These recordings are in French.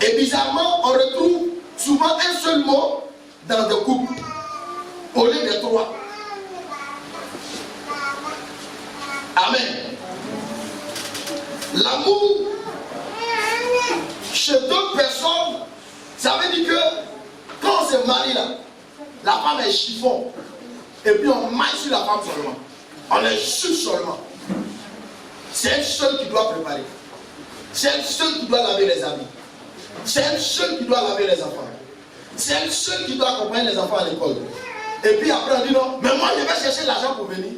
Et bizarrement, on retrouve souvent un seul mot dans des couples, au lieu de 3. Amen. L'amour chez 2 personnes, ça veut dire que quand on se marie là, la femme est chiffon. Et puis on maille sur la femme seulement. On insulte seulement. C'est elle seule qui doit préparer. C'est elle seule qui doit laver les habits. C'est elle seule qui doit laver les enfants. C'est elle seule qui doit accompagner les enfants à l'école. Et puis après on dit non, mais moi je vais chercher l'argent pour venir.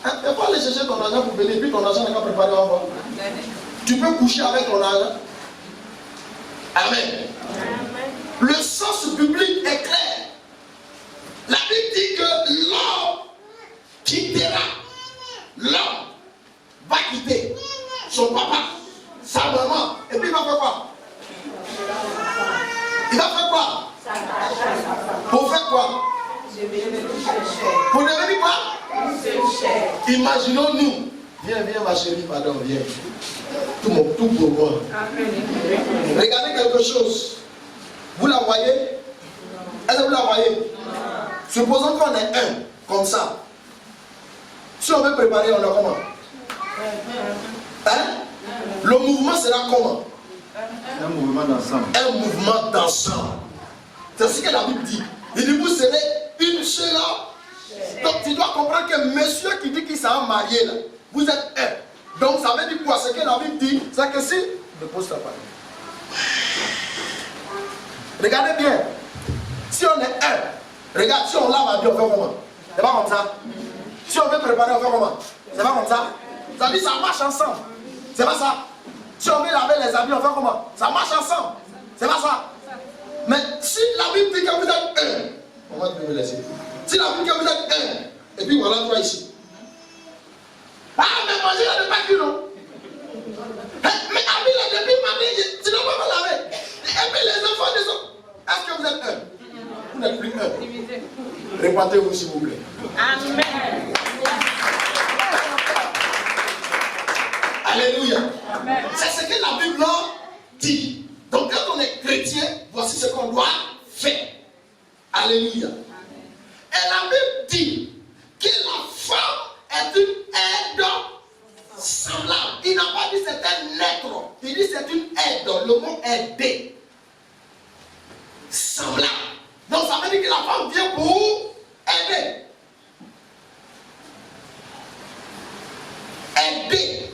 Il faut aller chercher ton argent pour venir, puis ton argent n'est pas préparé avant. Tu peux coucher avec ton argent. Amen. Le sens biblique est clair. La Bible dit que l'homme quittera. L'homme va quitter son papa, sa maman, et puis il va faire quoi? Il va faire quoi? Pour faire quoi? Pour devenir quoi? Imaginons-nous. Viens, ma chérie, pardon, viens. Tout pour moi. Regardez quelque chose. Vous la voyez? Est-ce que vous la voyez? Supposons qu'on est un, comme ça. Si on veut préparer, on a comment? Hein? Le mouvement sera comment? Un mouvement d'ensemble. Un mouvement d'ensemble. C'est ce que la Bible dit. Il dit, vous serez une seule. Donc tu dois comprendre que monsieur qui dit qu'il s'est marié là, vous êtes un. Donc ça veut dire quoi? Ce que la Bible dit, c'est que si... Dépose ta parole. Regardez bien. Si on est un, regarde, si on lave à Dieu, on fait comment? C'est pas comme ça. Si on veut préparer, on fait comment? C'est pas comme ça. Ça dit ça marche ensemble. C'est pas ça. Si on veut laver les habits, on fait comment? Ça marche ensemble. C'est pas ça. Mais si la Bible dit que vous êtes un, comment tu peux me laisser? Si la Bible dit que vous êtes un, et puis voilà toi ici. Ah, mais manger là de pas que non. Mais habits là depuis matin, tu ne vas pas laver. Et puis les enfants des autres. Est-ce que vous êtes un? Vous n'êtes plus un. Répondez-vous s'il vous plaît. Amen. Alléluia. C'est ce que la Bible dit. Donc quand on est chrétien, voici ce qu'on doit faire. Alléluia. Et la Bible dit que la femme est une aide semblable. Il n'a pas dit c'est un être. Il dit c'est une aide. Le mot aider. Semblable. Donc ça veut dire que la femme vient pour aider. Aider.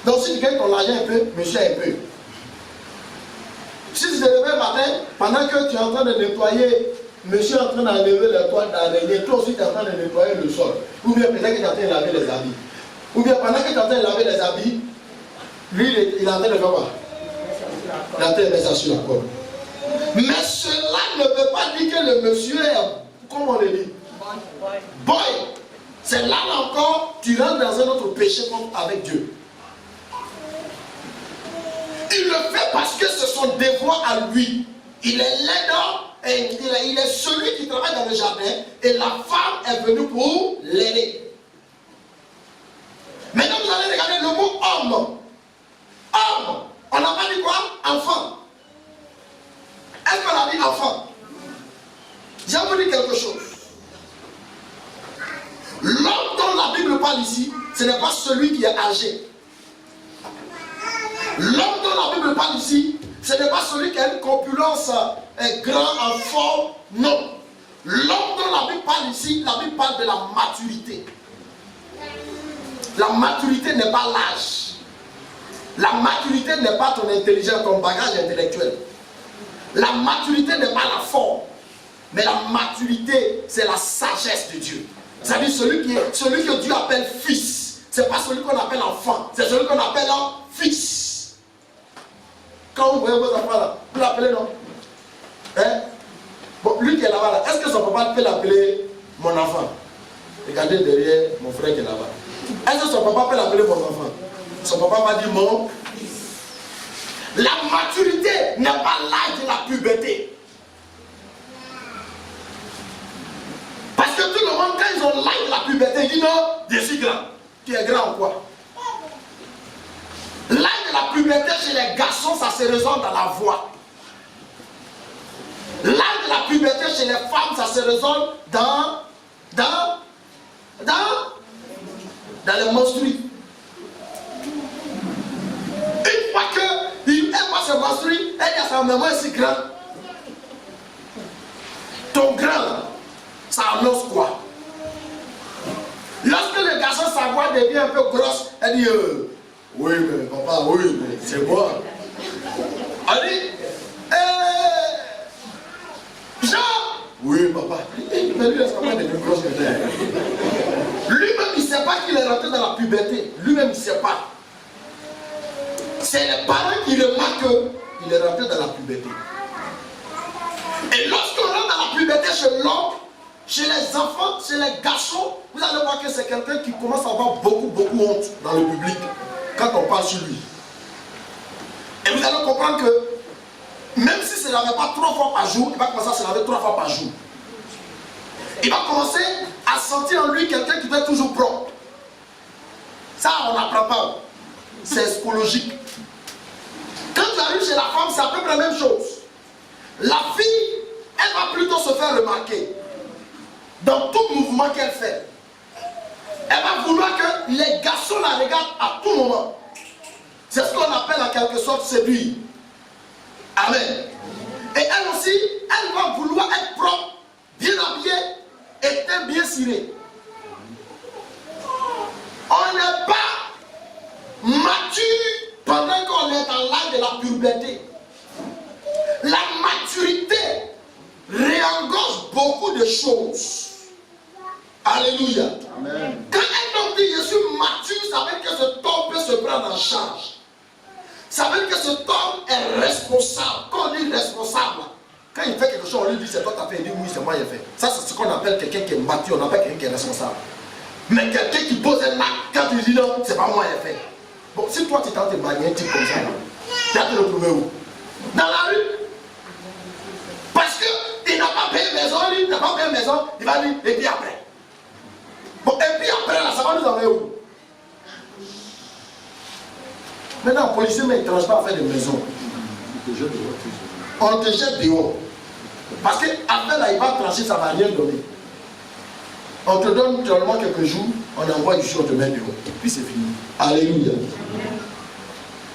Donc si tu gagnes ton argent un peu, monsieur un peu. Si tu te lèves le matin, pendant que tu es en train de nettoyer, monsieur est en train d'enlever les toiles d'araignée, toi aussi tu es en train de nettoyer le sol. Ou bien peut-être que tu es en train de laver les habits. Ou bien pendant que tu es en train de laver les habits, lui il est en train de faire quoi? Il est en train de mettre ça sur la corde. Mais cela ne veut pas dire que le monsieur est, comment on le dit? Boy. C'est là encore, tu rentres dans un autre péché avec Dieu. Il le fait parce que c'est son devoir à lui. Il est l'aidant et il est celui qui travaille dans le jardin et la femme est venue pour l'aider. Maintenant vous allez regarder le mot homme. Homme, on n'a pas dit quoi? Enfant. Est-ce qu'on a dit enfant? Je vais vous dire quelque chose. L'homme dont la Bible parle ici, ce n'est pas celui qui est âgé. L'homme dont la Bible parle ici, ce n'est pas celui qui a une corpulence grand en forme. Non. L'homme dont la Bible parle ici, la Bible parle de la maturité. La maturité n'est pas l'âge. La maturité n'est pas ton intelligence, ton bagage intellectuel. La maturité n'est pas la forme. Mais la maturité, c'est la sagesse de Dieu. C'est-à-dire celui que Dieu appelle fils. Ce n'est pas celui qu'on appelle enfant. C'est celui qu'on appelle fils. Quand vous voyez vos enfants là, vous l'appelez non? Hein? Bon, lui qui est là-bas, là, est-ce que son papa peut l'appeler mon enfant? Regardez derrière mon frère qui est là-bas. Est-ce que son papa peut l'appeler mon enfant? Son papa va dire mon fils. La maturité n'est pas l'âge de la puberté. Parce que tout le monde, quand ils ont l'âge de la puberté, ils disent non, je suis grand. Tu es grand ou quoi? L'âge de la puberté chez les garçons, ça se résout dans la voix. L'âge de la puberté chez les femmes, ça se résout dans les menstrues. Une fois qu'elle va se menstruer, elle dit à sa maman si grand. Ton grand, ça annonce quoi? Lorsque le garçon, sa voix devient un peu grosse, elle dit oui, mais papa, oui, mais c'est moi. Elle dit Jean, oui, papa. Mais lui, sa voix devient grosse. Lui-même, il ne sait pas qu'il est rentré dans la puberté. Lui-même, il ne sait pas. C'est les parents qui remarquent qu'il est rentré dans la puberté. Et lorsqu'on rentre dans la puberté chez l'homme, chez les enfants, chez les garçons, vous allez voir que c'est quelqu'un qui commence à avoir beaucoup honte dans le public quand on parle sur lui. Et vous allez comprendre que même si ça ne l'avait pas 3 fois par jour, il va commencer à se laver 3 fois par jour. Il va commencer à sentir en lui quelqu'un qui doit être toujours propre. Ça, on n'apprend pas. C'est psychologique. Quand tu arrives chez la femme, c'est à peu près la même chose. La fille, elle va plutôt se faire remarquer dans tout mouvement qu'elle fait. Elle va vouloir que les garçons la regardent à tout moment. C'est ce qu'on appelle en quelque sorte séduire. Amen. Et elle aussi, elle va vouloir être propre, bien habillée et bien cirée. On n'est pas mature pendant qu'on est dans l'âge de la puberté. La maturité réengorge beaucoup de choses. Alléluia. Amen. Quand un homme dit je suis mature, ça veut dire que cet homme peut se prendre en charge. Ça veut dire que cet homme est responsable. Quand on dit responsable, quand il fait quelque chose, on lui dit c'est toi qui as fait. Il dit oui, c'est moi qui ai fait. Ça, c'est ce qu'on appelle quelqu'un qui est mature, on appelle quelqu'un qui est responsable. Mais quelqu'un qui pose un acte, quand tu dis non, c'est pas moi qui ai fait. Bon, si toi tu tentes de manier un type comme ça, tu vas te retrouver où? Dans la rue. Parce qu'il n'a pas payé maison, il n'a pas payé maison, il va dire, et puis après. Bon, et puis après, là, ça va nous envoyer où? Maintenant, le policier, mais il ne tranche pas à faire des maisons. On te jette dehors. Parce qu'après, là, il va trancher, ça ne va rien donner. On te donne seulement quelques jours, on envoie ici, on te met dehors. Puis c'est fini. Alléluia.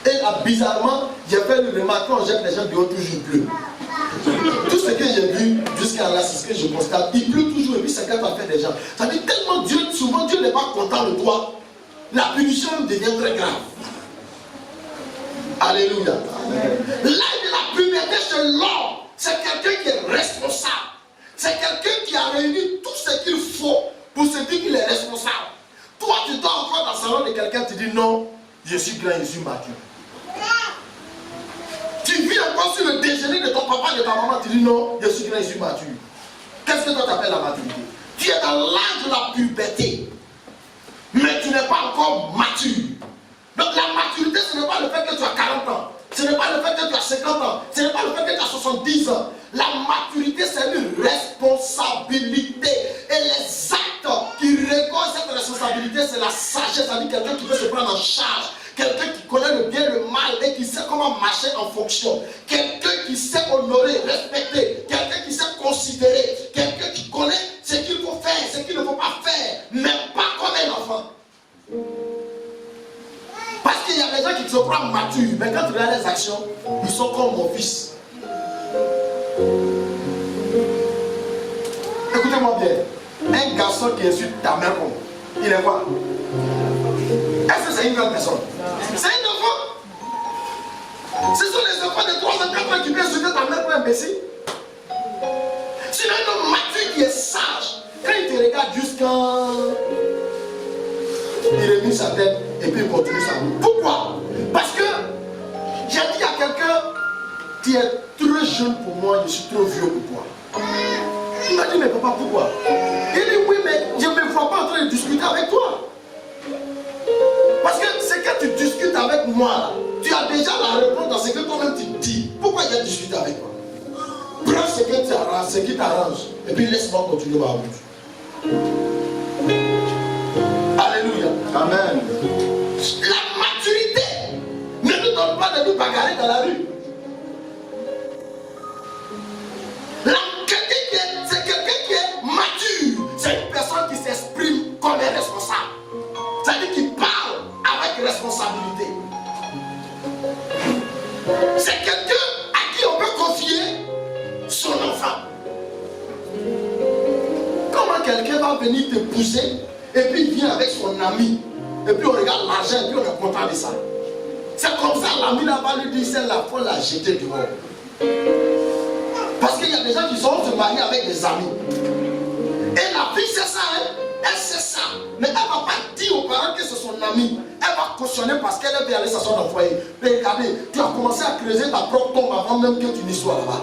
Et là, bizarrement, j'ai fait une remarque, quand on jette les gens dehors, toujours il pleut. Tout ce que j'ai vu jusqu'à là, c'est ce que je constate. Il pleut toujours et puis c'est quand on fait des gens. Ça veut dire tellement Dieu, souvent Dieu n'est pas content de toi. La punition devient très grave. Alléluia. L'âge de la puberté chez l'homme, c'est quelqu'un qui est responsable. C'est quelqu'un qui a réuni tout ce qu'il faut pour se dire qu'il est responsable. Toi, tu dois encore dans le salon de quelqu'un, tu dis non, je suis grand, je suis mature. Tu vis encore sur le déjeuner de ton papa et de ta maman, tu dis non, je suis grand, je suis mature. Qu'est-ce que toi t'appelles la maturité? Tu es dans l'âge de la puberté, mais tu n'es pas encore mature. Donc la maturité, ce n'est pas le fait que tu as 40 ans, ce n'est pas le fait que tu as 50 ans, ce n'est pas le fait que tu as 70 ans. La maturité, c'est une responsabilité. Et les actes qui regardent cette responsabilité, c'est la sagesse, c'est-à-dire quelqu'un qui peut se prendre en charge. Quelqu'un qui connaît le bien et le mal et qui sait comment marcher en fonction. Quelqu'un qui sait honorer, respecter. Quelqu'un qui sait considérer. Quelqu'un qui connaît ce qu'il faut faire, ce qu'il ne faut pas faire. Mais pas comme un enfant. Parce qu'il y a des gens qui se croient matures, mais quand tu regardes les actions, ils sont comme mon fils. Écoutez-moi bien. Un garçon qui insulte ta mère, il est quoi? Est-ce que c'est une grande personne? C'est un enfant. Ce sont les enfants de 3 ans, 4 ans qui viennent insulter ta mère pour imbécile. C'est un homme mature qui est sage. Quand il te regarde jusqu'à... il remue sa tête et puis il continue sa route. Pourquoi? Parce que j'ai dit à quelqu'un, tu es trop jeune pour moi, je suis trop vieux pour toi. Il m'a dit, mais papa, pourquoi? Il dit, oui, mais je ne me vois pas en train de discuter avec toi. Parce que ce que tu discutes avec moi, là, tu as déjà la réponse dans ce que toi-même tu dis. Pourquoi j'ai discuté avec toi? Prends ce que tu arranges, ce qui t'arrange, et puis laisse-moi continuer ma route. Alléluia. Amen. La maturité ne nous C'est quelqu'un à qui on peut confier son enfant. Comment quelqu'un va venir t'épouser et puis il vient avec son ami et puis on regarde l'argent et puis on est content de ça. C'est comme ça l'ami là va lui dire celle-là, il faut la jeter dehors. Parce qu'il y a des gens qui sont se marier avec des amis. Et la fille c'est ça, hein? Elle sait ça. Mais elle ne va pas dire aux parents que c'est son ami. Elle va cautionner parce qu'elle veut aller s'asseoir dans le foyer. Mais regardez, tu as commencé à creuser ta propre tombe avant même que tu n'y sois là-bas.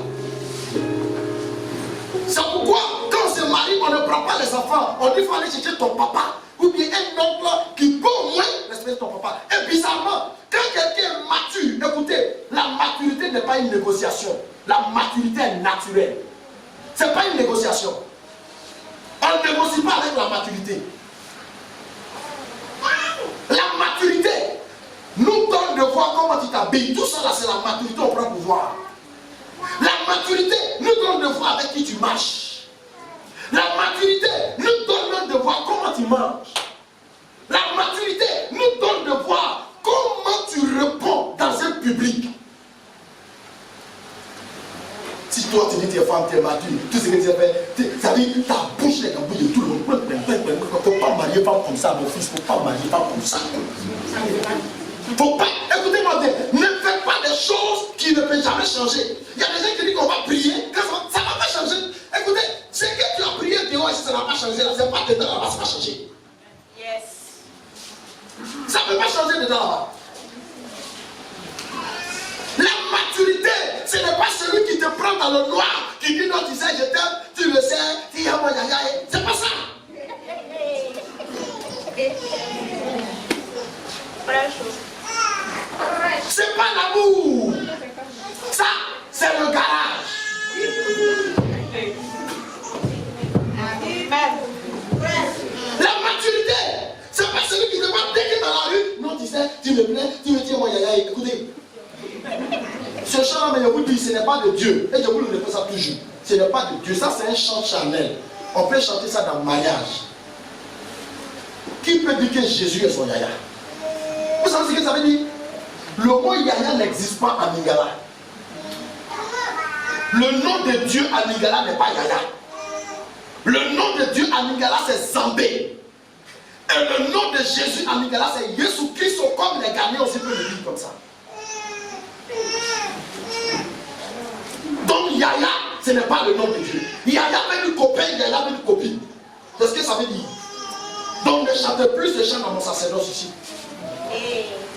C'est pourquoi quand on se marie, on ne prend pas les enfants. On dit qu'il faut aller chercher ton papa. Ou bien un oncle qui peut au moins respecter ton papa. Et bizarrement, quand quelqu'un est mature, écoutez, la maturité n'est pas une négociation. La maturité est naturelle. Ce n'est pas une négociation. On ne négocie pas avec la maturité. La maturité nous donne de voir comment tu t'habilles. Tout ça là, c'est la maturité, on prend pouvoir. La maturité nous donne de voir avec qui tu marches. La maturité nous donne de voir comment tu manges. La maturité nous donne de voir comment tu réponds dans un public. Si toi tu dis que tu es femme, tu es mature, tout ce que tu as fait, ça veut dire ta bouche est dans la bouche de tout le monde. Il ne faut pas marier femme comme ça, mon fils, il ne faut pas marier femme comme ça. Faut pas, écoutez-moi bien, ne faites pas des choses qui ne peuvent jamais changer. Il y a des gens qui disent qu'on va prier, ça ne va pas changer. Écoutez, c'est que tu as prié dehors et ça ne va pas changer, là, c'est pas dedans là-bas, ça va changer. Yes. Ça ne peut pas changer dedans là-bas. La maturité, ce n'est pas celui qui te prend dans le noir, qui dit non, tu sais, je t'aime, tu le sais, tu y a moi, c'est pas ça. C'est pas l'amour. Ça, c'est le garage. La maturité, c'est pas celui qui te voit dès que dans la rue. Non, tu sais, tu me plais, tu me dis, moi, écoutez. Ce chant-là, mais je vous dis, ce n'est pas de Dieu. Et je vous le répète ça toujours. Ce n'est pas de Dieu. Ça, c'est un chant charnel. On peut chanter ça dans le mariage. Qui peut dire que Jésus est son yaya? Vous savez ce que ça veut dire? Le mot yaya n'existe pas en lingala. Le nom de Dieu en lingala n'est pas yaya. Le nom de Dieu en lingala, c'est Zambé. Et le nom de Jésus en lingala, c'est Jésus Christ, comme les Ghanéens aussi peuvent le dire comme ça. Donc Yaya, ce n'est pas le nom de Dieu. Yaya veut dire copain, Yaya veut dire copine. C'est ce que ça veut dire. Donc ne chantez plus de chants dans mon sacerdoce ici.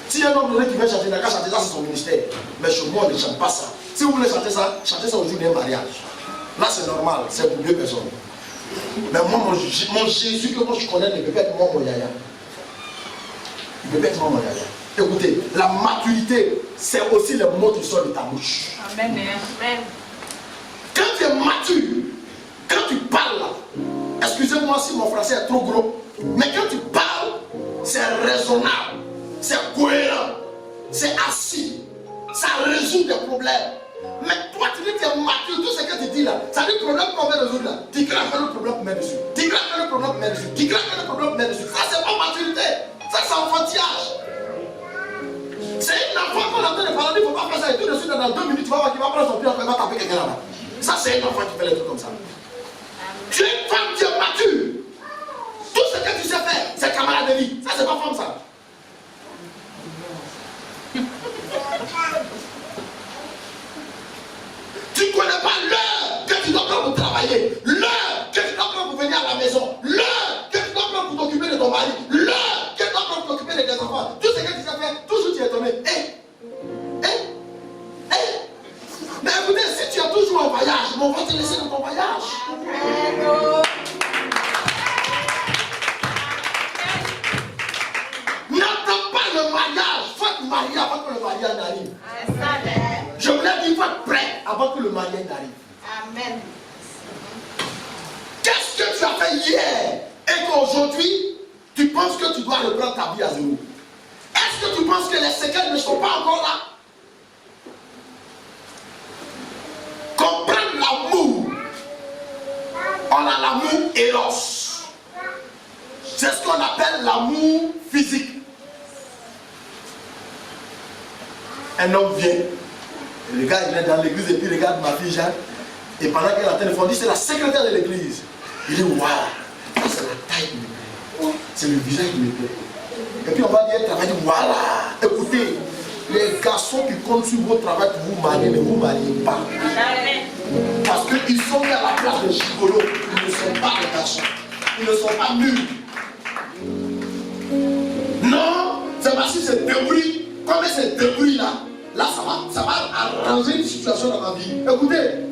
Si un homme donné qui veut chanter, il n'a qu'à chanter ça, c'est son ministère. Mais chez moi, on ne chante pas ça. Si vous voulez chanter ça au jour d'un mariage. Là, c'est normal, c'est pour deux personnes. Mais moi, mon Jésus que moi je connais ne peut pas être moi mon Yaya. Il ne peut pas être moi mon Yaya. Écoutez, la maturité, c'est aussi le mot qui sort de ta bouche. Amen. Amen. Quand tu es mature, quand tu parles, excusez-moi si mon français est trop gros, mais quand tu parles, c'est raisonnable, c'est cohérent, c'est assis, ça résout des problèmes. Mais toi, tu dis que tu es mature, tout ce que tu dis là, ça dit le problème qu'on met résoudre là. Tu craques le problème qu'on met dessus. Tu craques le problème qu'on met dessus. Tu craques le problème qu'on met dessus. Ça, c'est pas maturité. Ça, c'est enfantillage. C'est une enfant qu'on a en train de parler, il ne faut pas faire ça. Et tout de suite, dans 2 minutes, tu vas voir qu'il va prendre son pied, il va taper quelqu'un là-bas. Ça, c'est un enfant qui fait les trucs comme ça. Tu es une femme, tu es mature. Tout ce que tu sais faire, c'est camaraderie. Ça, c'est pas femme, ça. Tu ne connais pas l'heure que tu dois prendre pour travailler, l'heure que tu dois prendre pour venir à la maison, l'heure que tu dois prendre pour t'occuper de ton mari, l'heure que tu dois prendre pour t'occuper de tes enfants. Tout ce que tu sais faire, toujours tu es étonné. Mais écoutez, si tu es toujours en voyage, on va te laisser dans ton voyage. N'attends pas le mariage, faut être marié avant que le mariage n'arrive. Je voulais dire, il faut être prêt avant que le mariage n'arrive. Amen. Qu'est-ce que tu as fait hier et qu'aujourd'hui, tu penses que tu dois reprendre ta vie à zéro? Est-ce que tu penses que les séquelles ne sont pas encore là? Comprendre l'amour. On a l'amour éros. C'est ce qu'on appelle l'amour physique. Un homme vient, Le gars, il est dans l'église et puis il regarde ma fille Jeanne. Et pendant qu'elle a téléphone, il dit c'est la secrétaire de l'église. Il dit waouh, c'est la taille qui me plaît. C'est le visage qui me plaît. Et puis on va dire, elle travaille, voilà. Écoutez, les garçons qui comptent sur votre travail pour vous marier, ne vous mariez pas. Parce qu'ils sont mis à la place des gigolos. Ils ne sont pas des garçons. Ils ne sont pas mûrs. Non, c'est parce que c'est débris. Comme c'est débris là, ça va arranger une situation dans ma vie. Écoutez,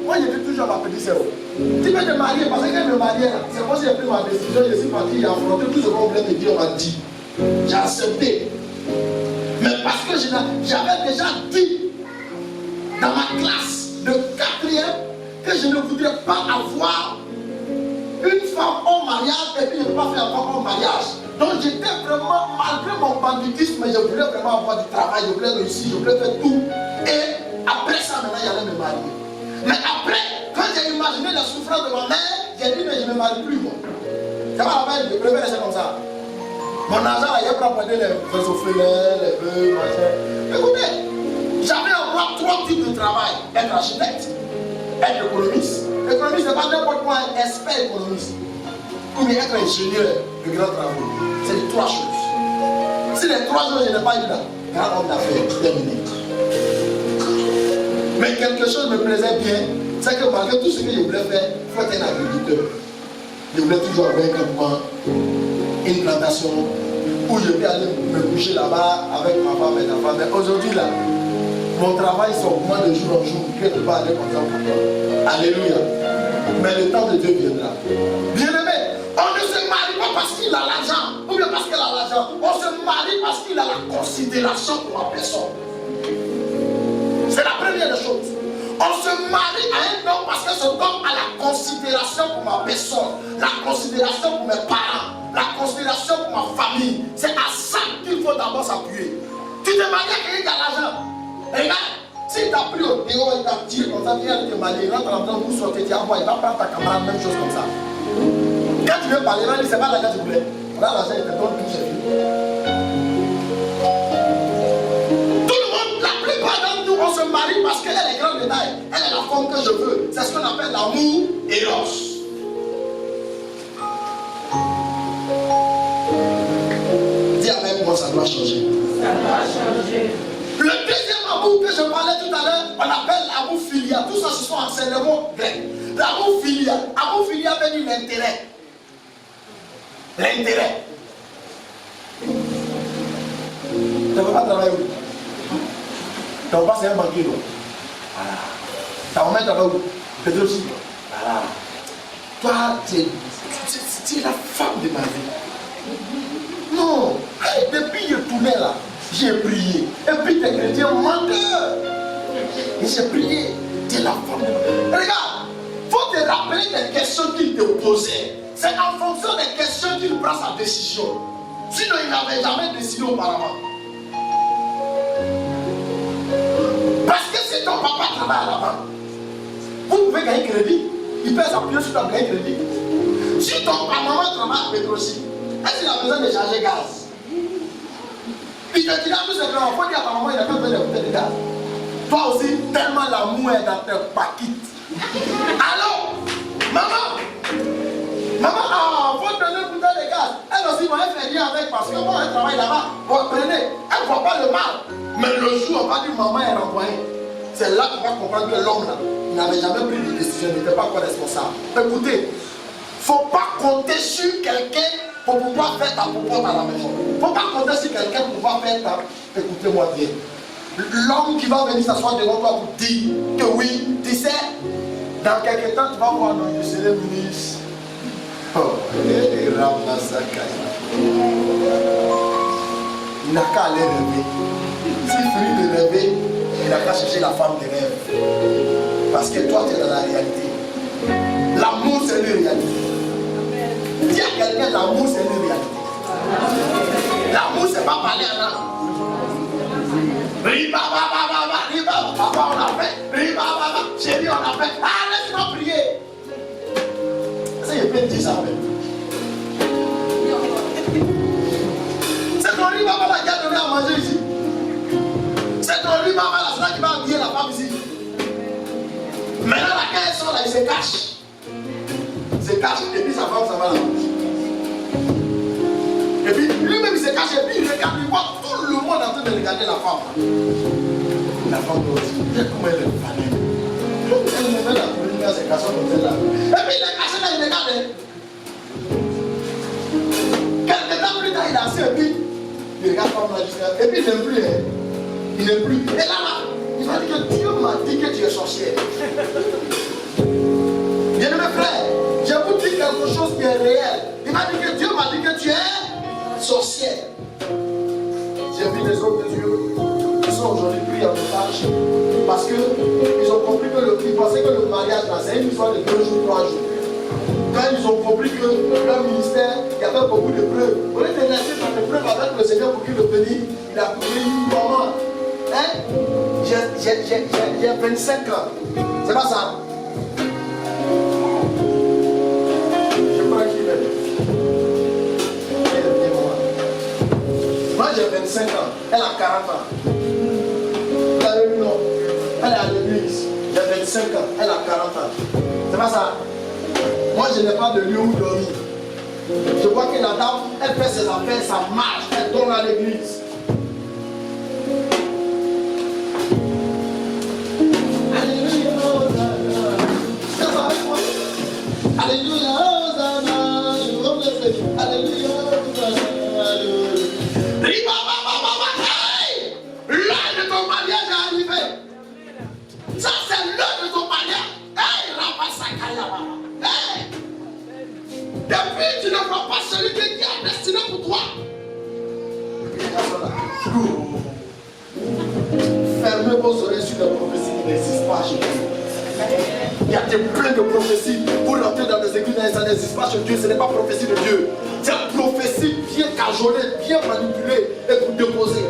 moi je dis toujours à ma petite sœur, tu peux te marier parce qu'elle me mariait là. C'est moi qui j'ai pris ma décision, je suis parti, j'ai affronté tout ce qu'on voulait me dire, on m'a dit. J'ai accepté. Mais parce que j'avais déjà dit dans ma classe de 4e que je ne voudrais pas avoir une femme en mariage et puis je ne peux pas faire encore en mariage. Donc j'étais vraiment, malgré mon banditisme, je voulais vraiment avoir du travail, je voulais réussir, je voulais faire tout. Et après ça, maintenant, j'allais me marier. Mais après, quand j'ai imaginé la souffrance de ma mère, j'ai dit, mais je ne me marie plus, moi. Ça va, la je préfère rester comme ça. Mon argent, il n'y a pas prendre les orphelins, les bœufs, machin. Écoutez, j'avais encore 3 types de travail. Être architecte, être économiste. Économiste, ce n'est pas n'importe quoi, un expert économiste. Ou bien être ingénieur de grands travaux. C'est les 3 choses. Si les 3 choses, je n'ai pas eu là, grand homme d'affaires, terminé. Mais quelque chose me plaisait bien, c'est que malgré tout ce que je voulais faire, il faut être un agriculteur. Je voulais toujours avoir un campement, une plantation, où je peux aller me coucher là-bas avec ma femme et ma femme. Mais aujourd'hui là, mon travail s'augmente de jour en jour, je ne peux pas aller comme ça pour toi. Alléluia. Mais le temps de Dieu viendra. Bien-aimé, on ne se marie pas parce qu'il a l'argent, ou bien parce qu'elle a l'argent. On se marie parce qu'il a la considération pour la personne. C'est la première des choses. On se marie à un homme parce que cet homme a la considération pour ma personne, la considération pour mes parents, la considération pour ma famille. C'est à ça qu'il faut d'abord s'appuyer. Tu te maries à quelqu'un qui a l'argent. Regarde, s'il t'a pris au dehors, il t'a tiré comme ça, viens te marier, rentre en train de sortir, tu envoies, il va prendre ta camarade, même chose comme ça. Quand tu veux parler, il va dire, c'est pas l'argent que tu voulais. Là, l'argent, il te donne tout, c'est fini. On se marie parce qu'elle est grande de taille. Elle est la forme que je veux. C'est ce qu'on appelle l'amour éros. Dis avec moi, ça doit changer. Ça doit changer. Le deuxième amour que je parlais tout à l'heure, on appelle l'amour filial. Tout ça, ce sont enseignements grecs. L'amour filial. L'amour filial veut dire l'intérêt. L'intérêt. Tu ne veux pas travailler où? Ton papa c'est un banquier, non? Voilà. Ta maman travaille où? Peut-être aussi. Voilà. Toi, tu es la femme de ma vie. Non. Depuis que je tournais là, j'ai prié. Et puis tu es chrétien menteur. Et j'ai prié. Tu es la femme de ma vie. Regarde, il faut te rappeler des questions qu'il te posait. C'est en fonction des questions qu'il prend sa décision. Sinon, il n'avait jamais décidé auparavant. Parce que si ton papa travaille à la banque, vous pouvez gagner crédit. Il peut s'appuyer sur ton gagner crédit. Si ton maman travaille à Petrosi, est-ce qu'il a besoin de charger gaz? Il te dira tout simplement, il faut dire à ta maman, il n'a pas besoin de bouteilles de gaz. Toi aussi, tellement l'amour est dans tes paquites. Alors, maman, faut donner une bouteille de gaz. Elle aussi va faire rien avec parce que moi, elle travaille là-bas. Bon, prenez, elle ne voit pas le mal. Mais le jour où on va dire maman est renvoyée, c'est là qu'on va comprendre que l'homme là, il n'avait jamais pris de décision, il n'était pas encore responsable. Écoutez, il ne faut pas compter sur quelqu'un pour pouvoir faire ta popote à la maison. Il ne faut pas compter sur quelqu'un pour pouvoir faire ta... Écoutez-moi bien. L'homme qui va venir s'asseoir devant toi pour dire que oui, tu sais, dans quelques temps, tu vas voir non, je serai ministre. Oh, il n'a qu'à aller rêver. S'il finit de rêver, il n'a qu'à chercher la femme de rêve. Parce que toi, tu es dans la réalité. L'amour, c'est une réalité. Dis à quelqu'un, l'amour, c'est une réalité. L'amour, c'est pas parler en langue. Riba, papa, on a fait. Riba, chérie, on a fait. Ah, laisse-moi prier. Ça, il peut dire ça même. C'est ton riba, papa, qui a donné à manger ici. C'est ton riba, là, c'est là qui va habiller cache. Il se cache et puis sa femme s'en va à la bouche. Et puis lui-même il se cache et puis il regarde, il voit tout le monde en train de regarder la femme. La femme doit dire, comment elle est fanée. Elle me met la première à ses cassons comme celle-là. Et puis il est caché là, il regarde. Quelques temps plus tard, il est assis et puis il regarde la femme là, et puis il n'aime plus. Il n'aime plus. Et là, il m'a dit que Dieu m'a dit que tu es sorcière. Bien-aimé frère, je vous dis quelque chose qui est réel. Il m'a dit que Dieu m'a dit que tu es sorcière. J'ai vu des hommes de Dieu qui sont aujourd'hui pris en otage parce qu'ils ont compris que ils pensaient que le mariage là, c'est une histoire de 2 jours, 3 jours. Quand ils ont compris que leur ministère, il y avait beaucoup de preuves. Au lieu de laisser dans les preuves avec le Seigneur pour qu'il obéisse, il a trouvé une maman. Hein? J'ai 25 ans. C'est pas ça? Je crois qu'il est. Moi j'ai 25 ans. Elle a 40 ans. Elle a eu non. Elle est à l'église. J'ai 25 ans. Elle a 40 ans. C'est pas ça? Moi je n'ai pas de lieu où dormir. Je vois que la dame, elle fait ses affaires, ça marche. Elle tourne à l'église. Alléluia, Hosanna, Alléluia, l'heure de ton mariage est arrivée. Ça c'est l'heure de ton mariage. Depuis tu ne vois pas celui qui est destiné pour toi. Fermez vos oreilles sur les prophéties qui n'existent pas chez vous. Il y a plein de prophéties. Vous rentrez dans des églises, ça n'existe pas chez Dieu. Ce n'est pas prophétie de Dieu. C'est une prophétie bien cajolée, bien manipulée et pour déposer.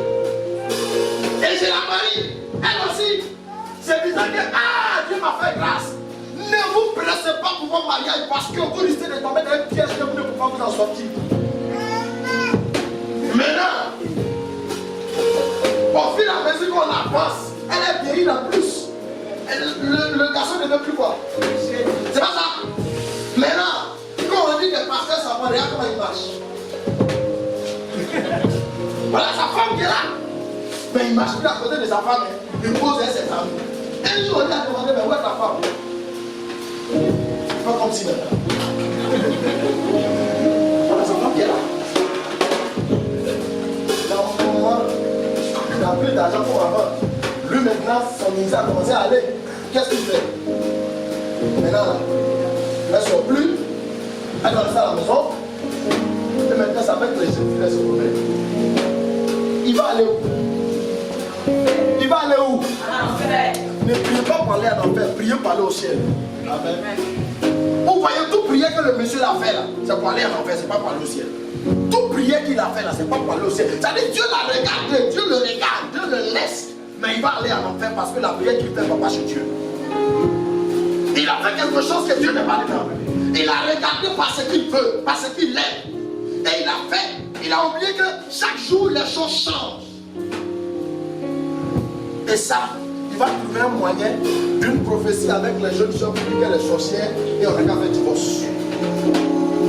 Et j'ai la Marie, elle aussi. C'est bizarre que Dieu m'a fait grâce. Ne vous pressez pas pour votre mariage parce que vous risquez de tomber dans un piège que vous ne pouvez pas vous en sortir. Maintenant, au fil et à mesure qu'on avance, elle est vieillie en plus. Le garçon ne veut plus quoi. C'est pas ça. Maintenant, quand on dit que le pasteur s'en va, regarde comment il marche. Voilà sa femme qui est là. Mais il marche plus à côté de sa femme. Il pose ses amis. Un jour, on lui a demandé, mais où est ta femme? Pas comme si maintenant. Voilà sa femme qui est là. Dans mon moment, il n'a plus d'argent pour avant. Lui maintenant, son ministère a commencé à aller. Qu'est-ce qu'il fait? Maintenant, elle ne sort plus. Elle doit rester à la maison. Et maintenant, ça fait que les jeunes filles se promènent. Il va aller où? Il va aller où? Ne priez pas pour aller à l'enfer, priez pour aller au ciel. Amen. Vous voyez, tout prière que le monsieur l'a fait là, c'est pour aller à l'enfer, c'est pas pour aller au ciel. Tout prière qu'il a fait là, c'est pas pour aller au ciel. C'est-à-dire Dieu l'a regardé, Dieu le regarde, Dieu le laisse. Mais il va aller à l'enfer parce que la prière qu'il fait ne va pas chez Dieu. Il a fait quelque chose que Dieu n'est pas dedans. Il a regardé par ce qu'il veut, par ce qu'il aime. Et il a fait. Il a oublié que chaque jour les choses changent. Et ça, il va trouver un moyen d'une prophétie avec les jeunes gens pour dire qu'elle est sorcière et on va faire divorce.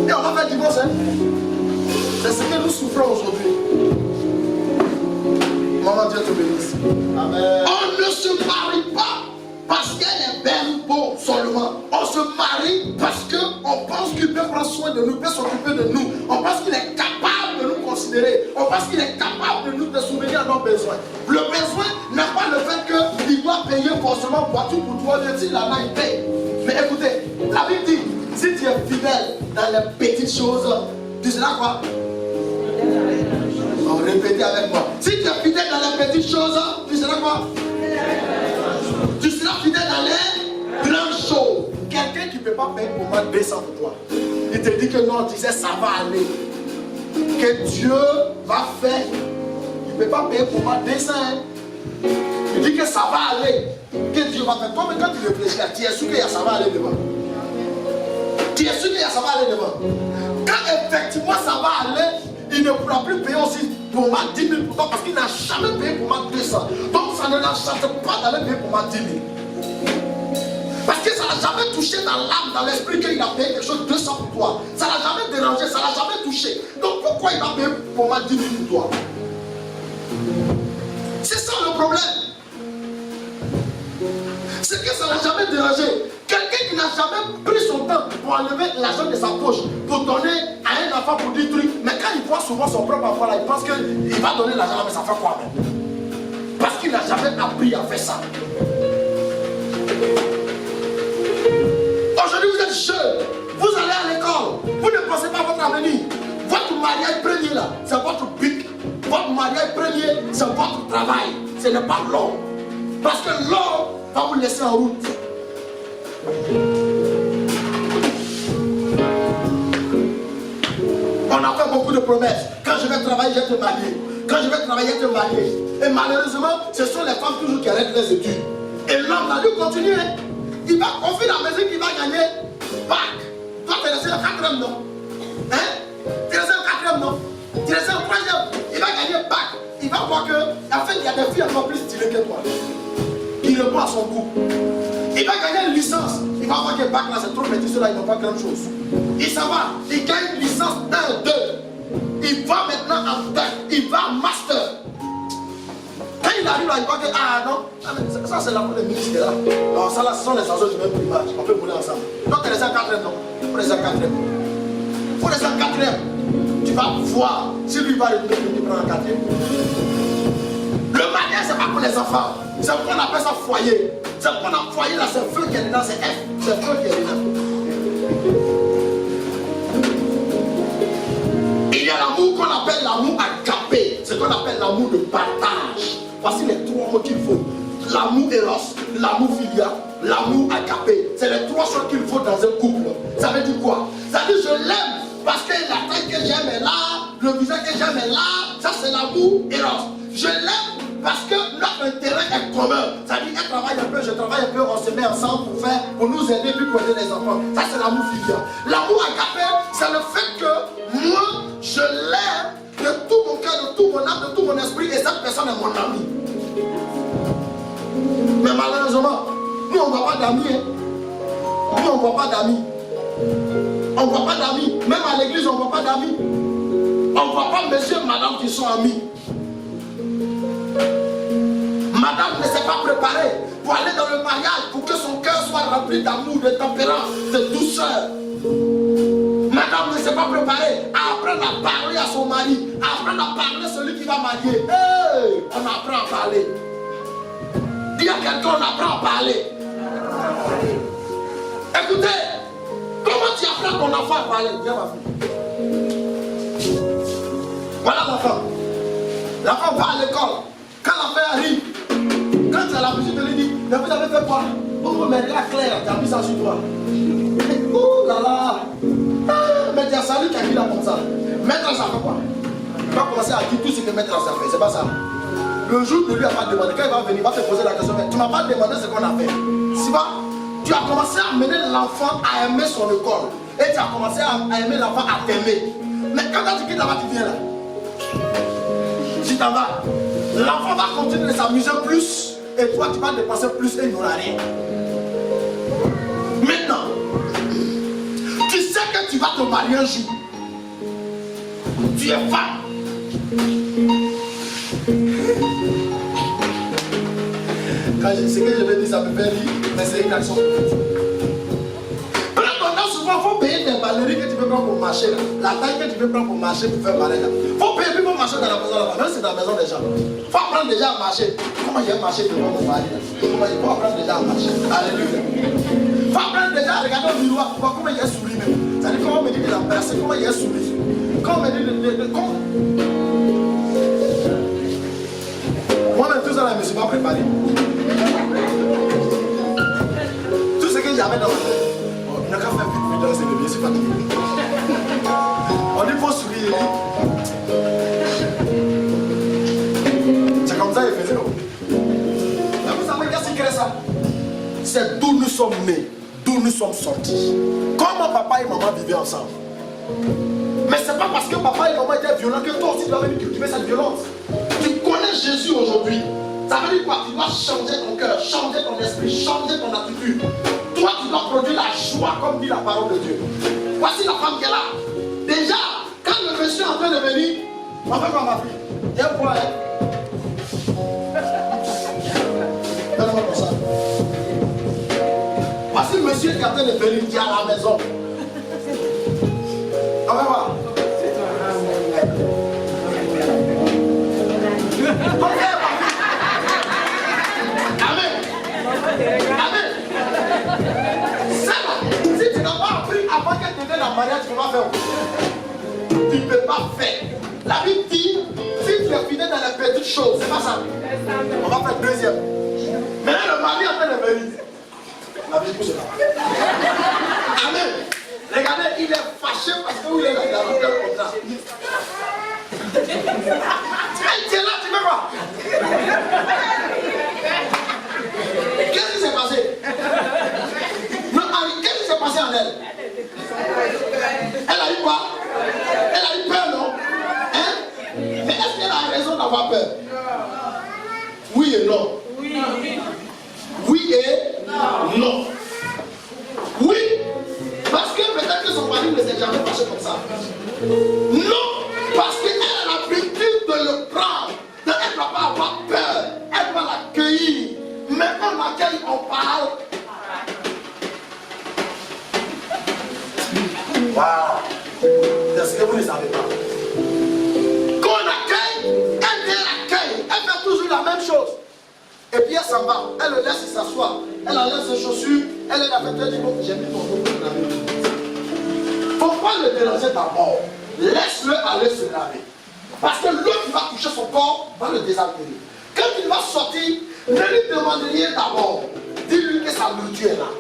Et on va faire divorce, hein. C'est ce que nous souffrons aujourd'hui. Maman, Dieu te bénisse. Amen. On ne se marie pas parce qu'elle est belle, beau seulement. On se marie parce qu'on pense qu'il peut prendre soin de nous, peut s'occuper de nous. On pense qu'il est capable de nous considérer. On pense qu'il est capable de nous de souvenir à nos besoins. Le besoin n'a pas le fait qu'il doit payer forcément voiture pour toi. Dieu dit là-bas, il paye. Mais écoutez, la Bible dit, si tu es fidèle dans les petites choses, tu seras quoi? Répétez avec moi. Si tu es fidèle dans les petites choses, tu seras quoi? Tu seras fidèle dans les grandes choses. Quelqu'un qui ne peut pas payer pour moi 200 pour toi. Il te dit que non, tu sais, ça va aller. Que Dieu va faire. Il ne peut pas payer pour moi 200. Il dit que ça va aller. Que Dieu va faire. Toi, mais quand tu réfléchis, tu es sûr que ça va aller devant. Tu es sûr que ça va aller devant. Quand effectivement ça va aller, il ne pourra plus payer aussi pour moi 10 000 pour toi parce qu'il n'a jamais payé pour moi 200. Donc ça ne l'enchante pas d'aller payer pour moi 10 000. Parce que ça n'a jamais touché dans l'âme, dans l'esprit qu'il a payé quelque chose de 200 pour toi. Ça n'a jamais dérangé, ça n'a jamais touché. Donc pourquoi il va payer pour moi 10 000 pour toi? C'est ça le problème. C'est que ça n'a jamais dérangé. Quelqu'un qui n'a jamais pris son temps pour enlever l'argent de sa poche, pour donner à un enfant pour des trucs, mais quand il voit souvent son propre enfant là, il pense qu'il va donner l'argent là, mais ça fait quoi même? Parce qu'il n'a jamais appris à faire ça. Aujourd'hui vous êtes jeunes, vous allez à l'école, vous ne pensez pas à votre avenir. Votre mariage premier là, c'est votre but. Votre mariage premier, c'est votre travail. Ce n'est pas l'homme. Parce que l'homme va vous laisser en route. On a fait beaucoup de promesses. Quand je vais travailler, je vais te marier. Quand je vais travailler, je vais te marier. Et malheureusement, ce sont les femmes toujours qui arrêtent les études. Et l'homme va lui continuer. Il va confier la maison qu'il va gagner. Bac. Toi, tu es resté en 4e, non? Hein? Tu es resté en 4e, non? Tu es resté en 3e. Il va gagner bac. Il va voir que, en fait, il y a des filles encore plus stylées que toi. Il répond à son goût. Il va gagner une licence. Il va voir que bac là, c'est trop petit, ceux-là, ils n'ont pas grand chose. Il s'en va. Il gagne une licence 1, 2. Il va maintenant en tech. Il va en master. Quand il arrive là, il voit que, ah non, ça c'est la pour les ministres là. Non, ça là, ce sont les enjeux du même primaire. On peut rouler ensemble. Donc tu es resté en 4e, non? Il faut rester en 4e. Il faut rester en 4e. Tu vas voir si lui va retourner pour prendre en 4e. Le mariage, c'est pas pour les enfants. C'est ce qu'on appelle ça foyer. C'est ce qu'on a foyer là, c'est le feu qui est dedans, c'est F. C'est le feu qui est dedans. Il y a l'amour qu'on appelle l'amour agapé. C'est ce qu'on appelle l'amour de partage. Voici les 3 mots qu'il faut. L'amour éros, l'amour filial, l'amour agapé. C'est les 3 choses qu'il faut dans un couple. Ça veut dire quoi? Ça veut dire je l'aime parce que la taille que j'aime est là, le visage que j'aime est là. Ça c'est l'amour éros. Je l'aime parce que notre intérêt est commun. Ça veut dire elle travaille un peu, je travaille un peu, on se met ensemble pour nous aider puis pour aider les enfants. Ça c'est l'amour filial. L'amour agapé, c'est le fait que moi, je l'aime de tout mon cœur, de tout mon âme, de tout mon esprit, et cette personne est mon ami. Mais malheureusement, nous on ne voit pas d'amis. Hein. Nous on ne voit pas d'amis. On ne voit pas d'amis. Même à l'église, on ne voit pas d'amis. On ne voit pas monsieur et madame qui sont amis. Madame ne s'est pas préparée pour aller dans le mariage, pour que son cœur soit rempli d'amour, de tempérance, de douceur. Madame ne s'est pas préparée à apprendre à parler à son mari, à apprendre à parler à celui qui va marier. Hey, on apprend à parler. Dis à quelqu'un, on apprend à parler. Écoutez, comment tu apprends ton enfant à parler? Viens ma fille. Voilà l'enfant. L'enfant va à l'école. Quand l'enfant arrive, quand tu as la musique, tu lui dis, mais vous avez fait quoi? Oh, mais là, Claire, tu as mis ça sur toi. Oh là là. Mais tu as salué quelqu'un là comme ça. Maître, ça fait quoi? Tu vas commencer à dire tout ce que maître ça fait. C'est pas ça. Le jour où lui a pas demandé, quand il va venir, il va te poser la question, mais tu m'as pas demandé ce qu'on a fait. C'est pas? Tu as commencé à amener l'enfant à aimer son école. Et tu as commencé à aimer l'enfant à t'aimer. Mais quand tu quittes là-bas, tu viens là. Si t'en vas, l'enfant va continuer de s'amuser plus. Et toi, tu vas dépenser plus et il n'aura rien. Maintenant, tu sais que tu vas te marier un jour. Tu es femme. Quand ce que je vais dire, ça me fait rire, mais c'est une action. Pendant souvent, il faut payer des ballerines que tu veux prendre pour marcher. Là. La taille que tu veux prendre pour marcher, pour faire balai. Il faut payer pour marcher dans la maison là-bas. Même si c'est dans la maison des gens. Il faut apprendre déjà à marcher. Comment j'ai marché devant mon mari? Comment il faut apprendre déjà à marcher? Alléluia. Il faut apprendre déjà à regarder au miroir pour voir comment il est souri même. C'est-à-dire comment on me dit de la personne, comment il est souri. Comment on me dit de comment. Moi-même, tout ça là, je ne me suis pas préparé. Tout ce que j'avais dans ma tête, il n'a qu'à faire vite dans ses leviers, c'est fatigué. On dit qu'il faut sourire. C'est comme ça qu'il faisait. Mais vous savez qu'est-ce qui crée ça? C'est d'où nous sommes nés, d'où nous sommes sortis. Comment papa et maman vivaient ensemble. Mais c'est pas parce que papa et maman étaient violents que toi aussi tu dois venir cultiver cette violence. Tu connais Jésus aujourd'hui. Ça veut dire quoi? Tu dois changer ton cœur, changer ton esprit, changer ton attitude. Tout Toi, tu dois produire la joie, comme dit la parole de Dieu. Voici la femme qui est là. Déjà, quand le monsieur est en train de venir, on fait quoi, ma fille? Il y a un point, hein? Donne-moi comme ça. Voici le monsieur qui est en train de venir, qui est à la maison. On va voir. Amen. Amen. Ça, si tu n'as pas appris avant qu'elle te vienne en mariage, tu vas faire. Tu ne peux pas faire. La Bible dit, si tu es fidèle dans les petites choses, c'est pas ça. On va faire deuxième. Maintenant, le mari est en train de venir. La Bible pousse là. Amen. Regardez, il est fâché parce que il est là, il a rempli le contrat. Tu es là, tu veux quoi? Qu'est-ce qui s'est passé? Non, qu'est-ce qui s'est passé en elle? Elle a eu quoi? Elle a eu peur, non? Hein? Mais est-ce qu'elle a raison d'avoir peur? Oui et non. Oui et non. Oui, parce que peut-être que son mari ne s'est jamais passé comme ça. Non, parce qu'elle a l'habitude de le prendre. Donc elle ne doit pas avoir peur. Elle doit l'accueillir. Mais quand on accueille, on parle. Waouh! C'est ce que vous ne savez pas. Quand on accueille, elle vient l'accueil. Elle fait toujours la même chose. Et puis elle s'en va. Elle le laisse s'asseoir. Elle enlève ses chaussures. Elle est là, elle dit, bon, j'ai mis ton dos pour laver. Pourquoi le déranger d'abord? Laisse-le aller se laver. Parce que l'eau qui va toucher son corps va le désaltérer. Quand il va sortir, ne lui demande rien d'abord. Dis-lui que sa nourriture est là.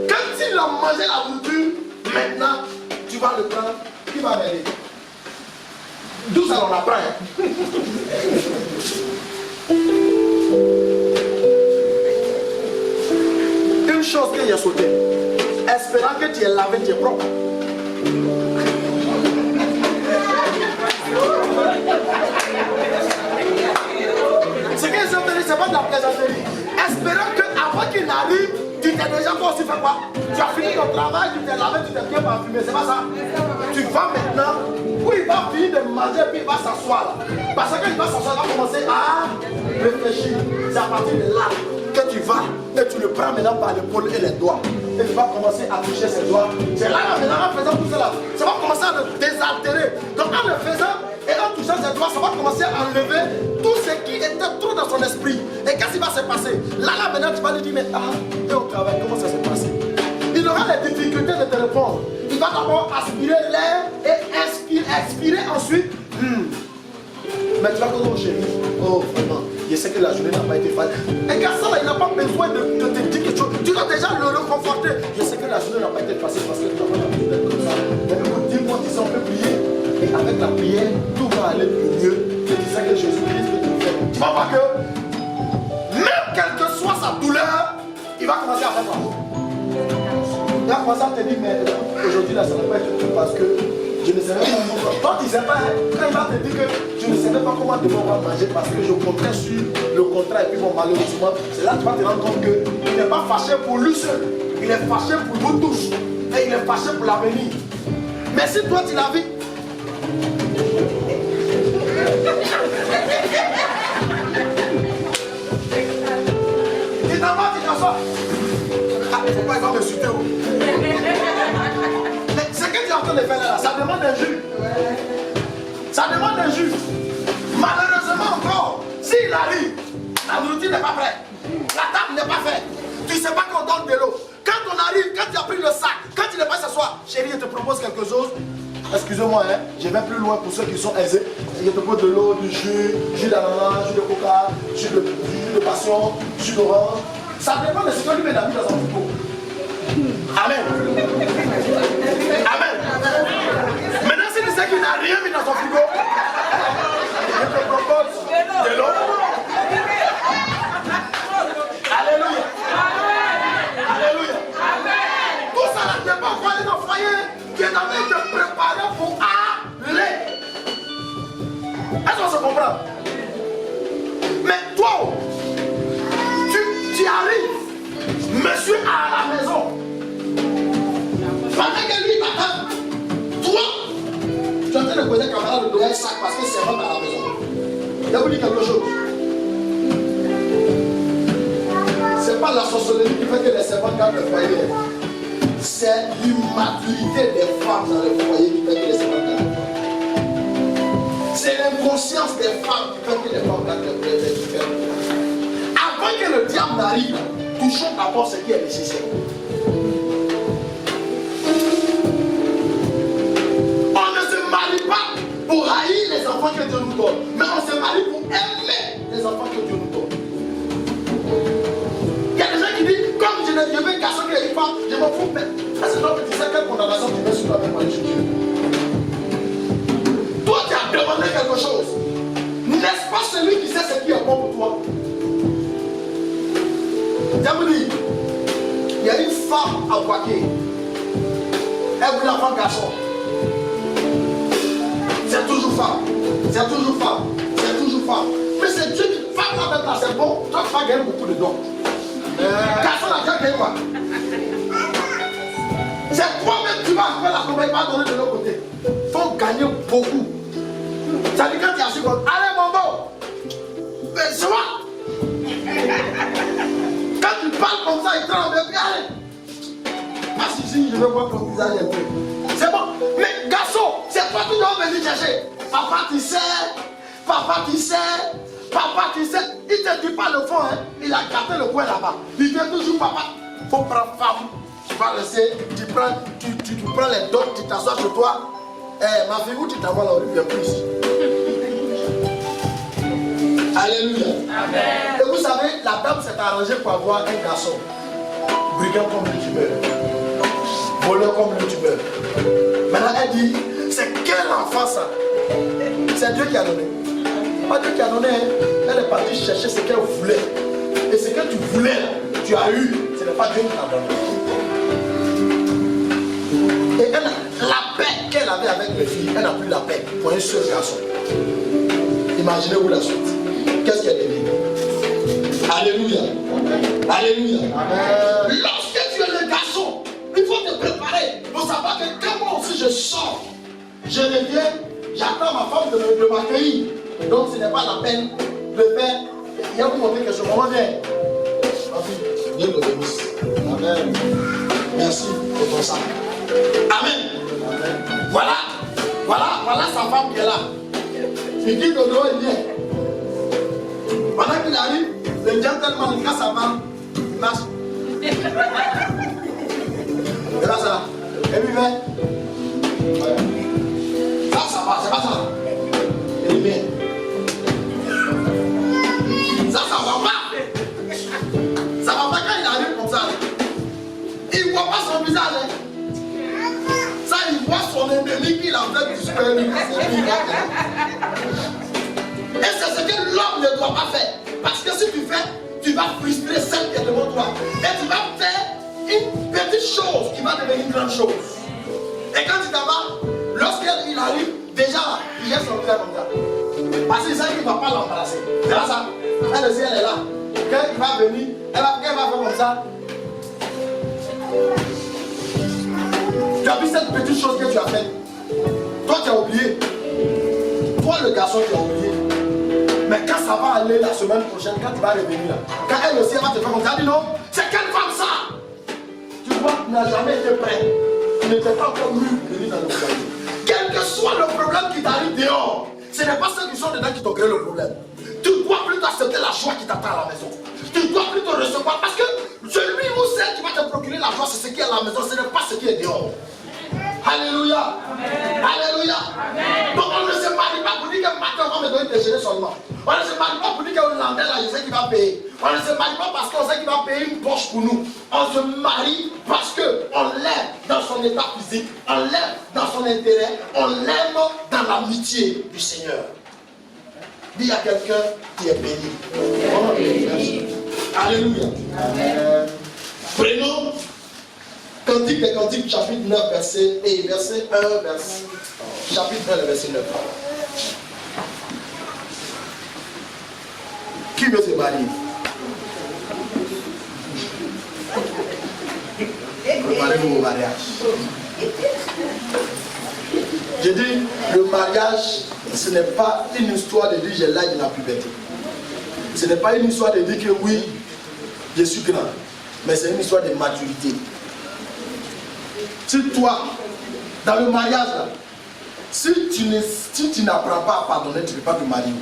Quand il a mangé la nourriture, maintenant, tu vas le prendre. Qui va m'aider? D'où ça l'on apprend, hein? Une chose qu'il a sauté, espérant que tu es lavé, tu es propre. Ce qu'ils ont dit, c'est pas de la plaisanterie. Espérant qu'avant qu'il n'arrive, tu t'es déjà pas aussi fait quoi? Tu as fini ton travail, tu t'es lavé, tu t'es bien parfumé, c'est pas ça? Tu vas maintenant, où il va finir de manger, puis il va s'asseoir là. Parce qu'il va s'asseoir, il va commencer à réfléchir. C'est à partir de là que tu vas et tu le prends maintenant par l'épaule et les doigts. Et tu vas commencer à toucher ses doigts. C'est là maintenant en faisant tout cela, ça va commencer à le désaltérer. Donc en le faisant et en touchant ses doigts, ça va commencer à enlever tout ce qui était trop dans son esprit. Et qu'est-ce qui va se passer? Là maintenant tu vas lui dire, mais et au travail, comment ça s'est passé? Il aura les difficultés de te répondre. Il va d'abord aspirer l'air et expirer ensuite. Mais tu vas dire, oh chérie, oh vraiment, je sais que la journée n'a pas été facile. Et quand ça, là, il n'a pas besoin de te dire quelque chose. Tu dois déjà le reconforter. Je sais que la journée n'a pas été facile parce que tu n'as pas l'habitude d'être comme ça. Mais écoute, dis-moi, on peut prier. Et avec la prière, tout va aller mieux. Que tu sais que Jésus-Christ peut te faire. Tu vas voir que, même quelle que soit sa douleur, il va commencer à faire quoi? Il va commencer à te dire, mais aujourd'hui, là, ça ne va pas être tout parce que je ne savais pas comment. Quand il ne sait pas, quand il va te dire que je ne savais pas comment devoir manger parce que je comptais sur le contrat et puis bon, malheureusement, c'est là que tu vas te rendre compte qu'il n'est pas fâché pour lui seul. Il est fâché pour vous tous. Et il est fâché pour l'avenir. Mais si toi tu l'as vu, il t'en va, tu t'en sors. Ah, il ne faut pas me suiter. Mais ce que tu es en train de faire là, ça demande un jus. Ça demande un jus. Malheureusement encore, s'il arrive, la nourriture n'est pas prête. La table n'est pas faite. Tu ne sais pas qu'on donne de l'eau. Quand on arrive, quand tu as pris le sac, quand il n'est pas s'asseoir, chérie, je te propose quelque chose. Excusez-moi, hein, je vais plus loin pour ceux qui sont aisés. Je te propose de l'eau, du jus d'ananas, jus de coca, jus de passion, jus d'orange. Ça dépend de ce que lui met dans son frigo. Amen. Amen. Maintenant, si tu sais qu'il n'a rien mis dans son frigo, je te propose de l'eau. Alléluia. Alléluia. Tout ça là, tu n'es pas croyé dans le foyer. Tu es en train de te préparer pour aller. Est-ce qu'on se comprend? Mais toi, tu arrives, monsieur à la maison, va lui donner un sac parce que c'est rentre à la maison. Je vais vous dire quelque chose. Ce n'est pas la sorcellerie qui fait que les serpents gardent le foyer. C'est l'immaturité des femmes dans le foyer qui fait que les serpents gardent le foyer. C'est l'inconscience des femmes qui fait que les femmes gardent le foyer. Avant que le diable n'arrive, touchons d'abord ce qui est nécessaire. On ne se marie pas pour haïr les enfants que Dieu nous donne, mais on se marie pour aimer les enfants que Dieu nous donne. Il y a des gens qui disent, comme je veux un garçon qui est une femme, je m'en fous. Mais c'est donc que tu sais quelle condamnation tu mets sur toi-même pour aller chez Dieu. Toi, tu as demandé quelque chose. N'est-ce pas celui qui sait ce qui est bon pour toi? Je vous dis, il y a une femme à Boaké. Elle voulait avoir un garçon. C'est toujours femme. C'est toujours femme. C'est toujours femme. Mais c'est Dieu qui femme là maintenant, c'est bon. Toi, tu vas gagner beaucoup de dons. Garçon n'a déjà gagné quoi? C'est toi-même qui vas faire la compagnie, pas donner de l'autre côté. Il faut gagner beaucoup. Ça dit quand tu es assis, allez mon beau. Mais c'est moi. Quand tu parles comme ça, il tremble, puis allez. Passe ici, je veux voir ton visage un peu. C'est bon. Mais garçon, c'est toi qui dois venir chercher. Papa, tu sais. Papa, tu sais. Papa, tu sais. Il ne te dit pas le fond, hein. Il a gardé le coin là-bas. Il vient toujours, papa. Il faut prendre femme. Tu vas rester, tu prends les dons, tu t'assois sur toi. Eh, ma fille, où tu t'envoies là, on vient plus. Alléluia. Amen. Et vous savez, la dame s'est arrangée pour avoir un garçon. Brigand comme le tumeur. Voleur comme le tumeur. Maintenant, elle dit, c'est quel enfant ça? C'est Dieu qui a donné. Pas Dieu qui a donné. Elle est partie chercher ce qu'elle voulait. Et ce que tu voulais, tu as eu. Ce n'est pas Dieu qui t'a donné. Et elle, la paix qu'elle avait avec les filles, elle n'a plus la paix pour un seul garçon. Imaginez-vous la suite. Qu'est-ce qu'elle est devenue? Alléluia. Alléluia. Amen. Lorsque tu es le garçon, il faut te préparer pour savoir que quand moi aussi je sors, je reviens, j'attends ma femme de m'accueillir. Donc ce n'est pas la peine de faire. Il y a vous montrer que ce moment vient. Ma fille, Dieu te bénisse. Amen. Merci pour ton sang. Amen. Amen. Voilà sa femme qui est là. Il dit que l'eau est bien. Pendant qu'il arrive, le gentleman il casse sa femme, il marche. Et là, ça. Et puis, ça va, c'est pas ça. Et il vient. Ça va pas. Ça va pas quand il arrive comme ça. Il ne voit pas son visage. Ça, il voit son ennemi qu'il a fait du super. Et c'est ce que l'homme ne doit pas faire. Parce que si tu fais, tu vas frustrer celle qui est devant toi. Et tu vas faire une petite chose qui va devenir une grande chose. Et quand tu t'en vas, lorsqu'il arrive, déjà, il jette son visage comme ça. Parce qu'il sait qu'il ne va pas l'embrasser. C'est là ça. Elle aussi, elle est là. Quand il va venir, elle va faire comme ça. Tu as vu cette petite chose que tu as faite. Toi, tu as oublié. Toi, le garçon, tu as oublié. Mais quand ça va aller la semaine prochaine, quand tu vas revenir là, quand elle aussi elle va te faire comme ça, elle dit non, c'est quelle femme ça? Tu vois, tu n'as jamais été prêt. Tu n'étais pas encore mûr pour venir dans le foyer. Quel que soit le problème qui t'arrive dehors, ce n'est pas ceux qui sont dedans qui t'ont créé le problème. Tu dois plutôt accepter la joie qui t'attend à la maison. Tu dois plutôt recevoir parce que celui ou celle qui va te procurer la joie, c'est ce qui est à la maison, ce n'est pas ce qui est dehors. Alléluia. Amen. Alléluia. Amen. Donc on ne se marie pas pour dire que maintenant on va me donner des déjeuner seulement. On ne se marie pas pour dire que Hollandais là, je sais qu'il va payer. On ne se marie pas parce qu'on sait qu'il va payer une poche pour nous. On se marie parce qu'on l'aime dans son état physique, on l'aime dans son intérêt, on l'aime dans l'amitié du Seigneur. Dis à quelqu'un qui est béni. Alléluia. Amen. Prenons Cantique des Cantiques, chapitre 9, verset 1, chapitre 1, verset 9. Qui veut se marier? Préparez-vous au mariage. J'ai dit, le mariage, ce n'est pas une histoire de dire j'ai l'âge de la puberté. Ce n'est pas une histoire de dire que oui, je suis grand. Mais c'est une histoire de maturité. Si toi, dans le mariage, là, si tu n'apprends pas à pardonner, tu ne peux pas te marier.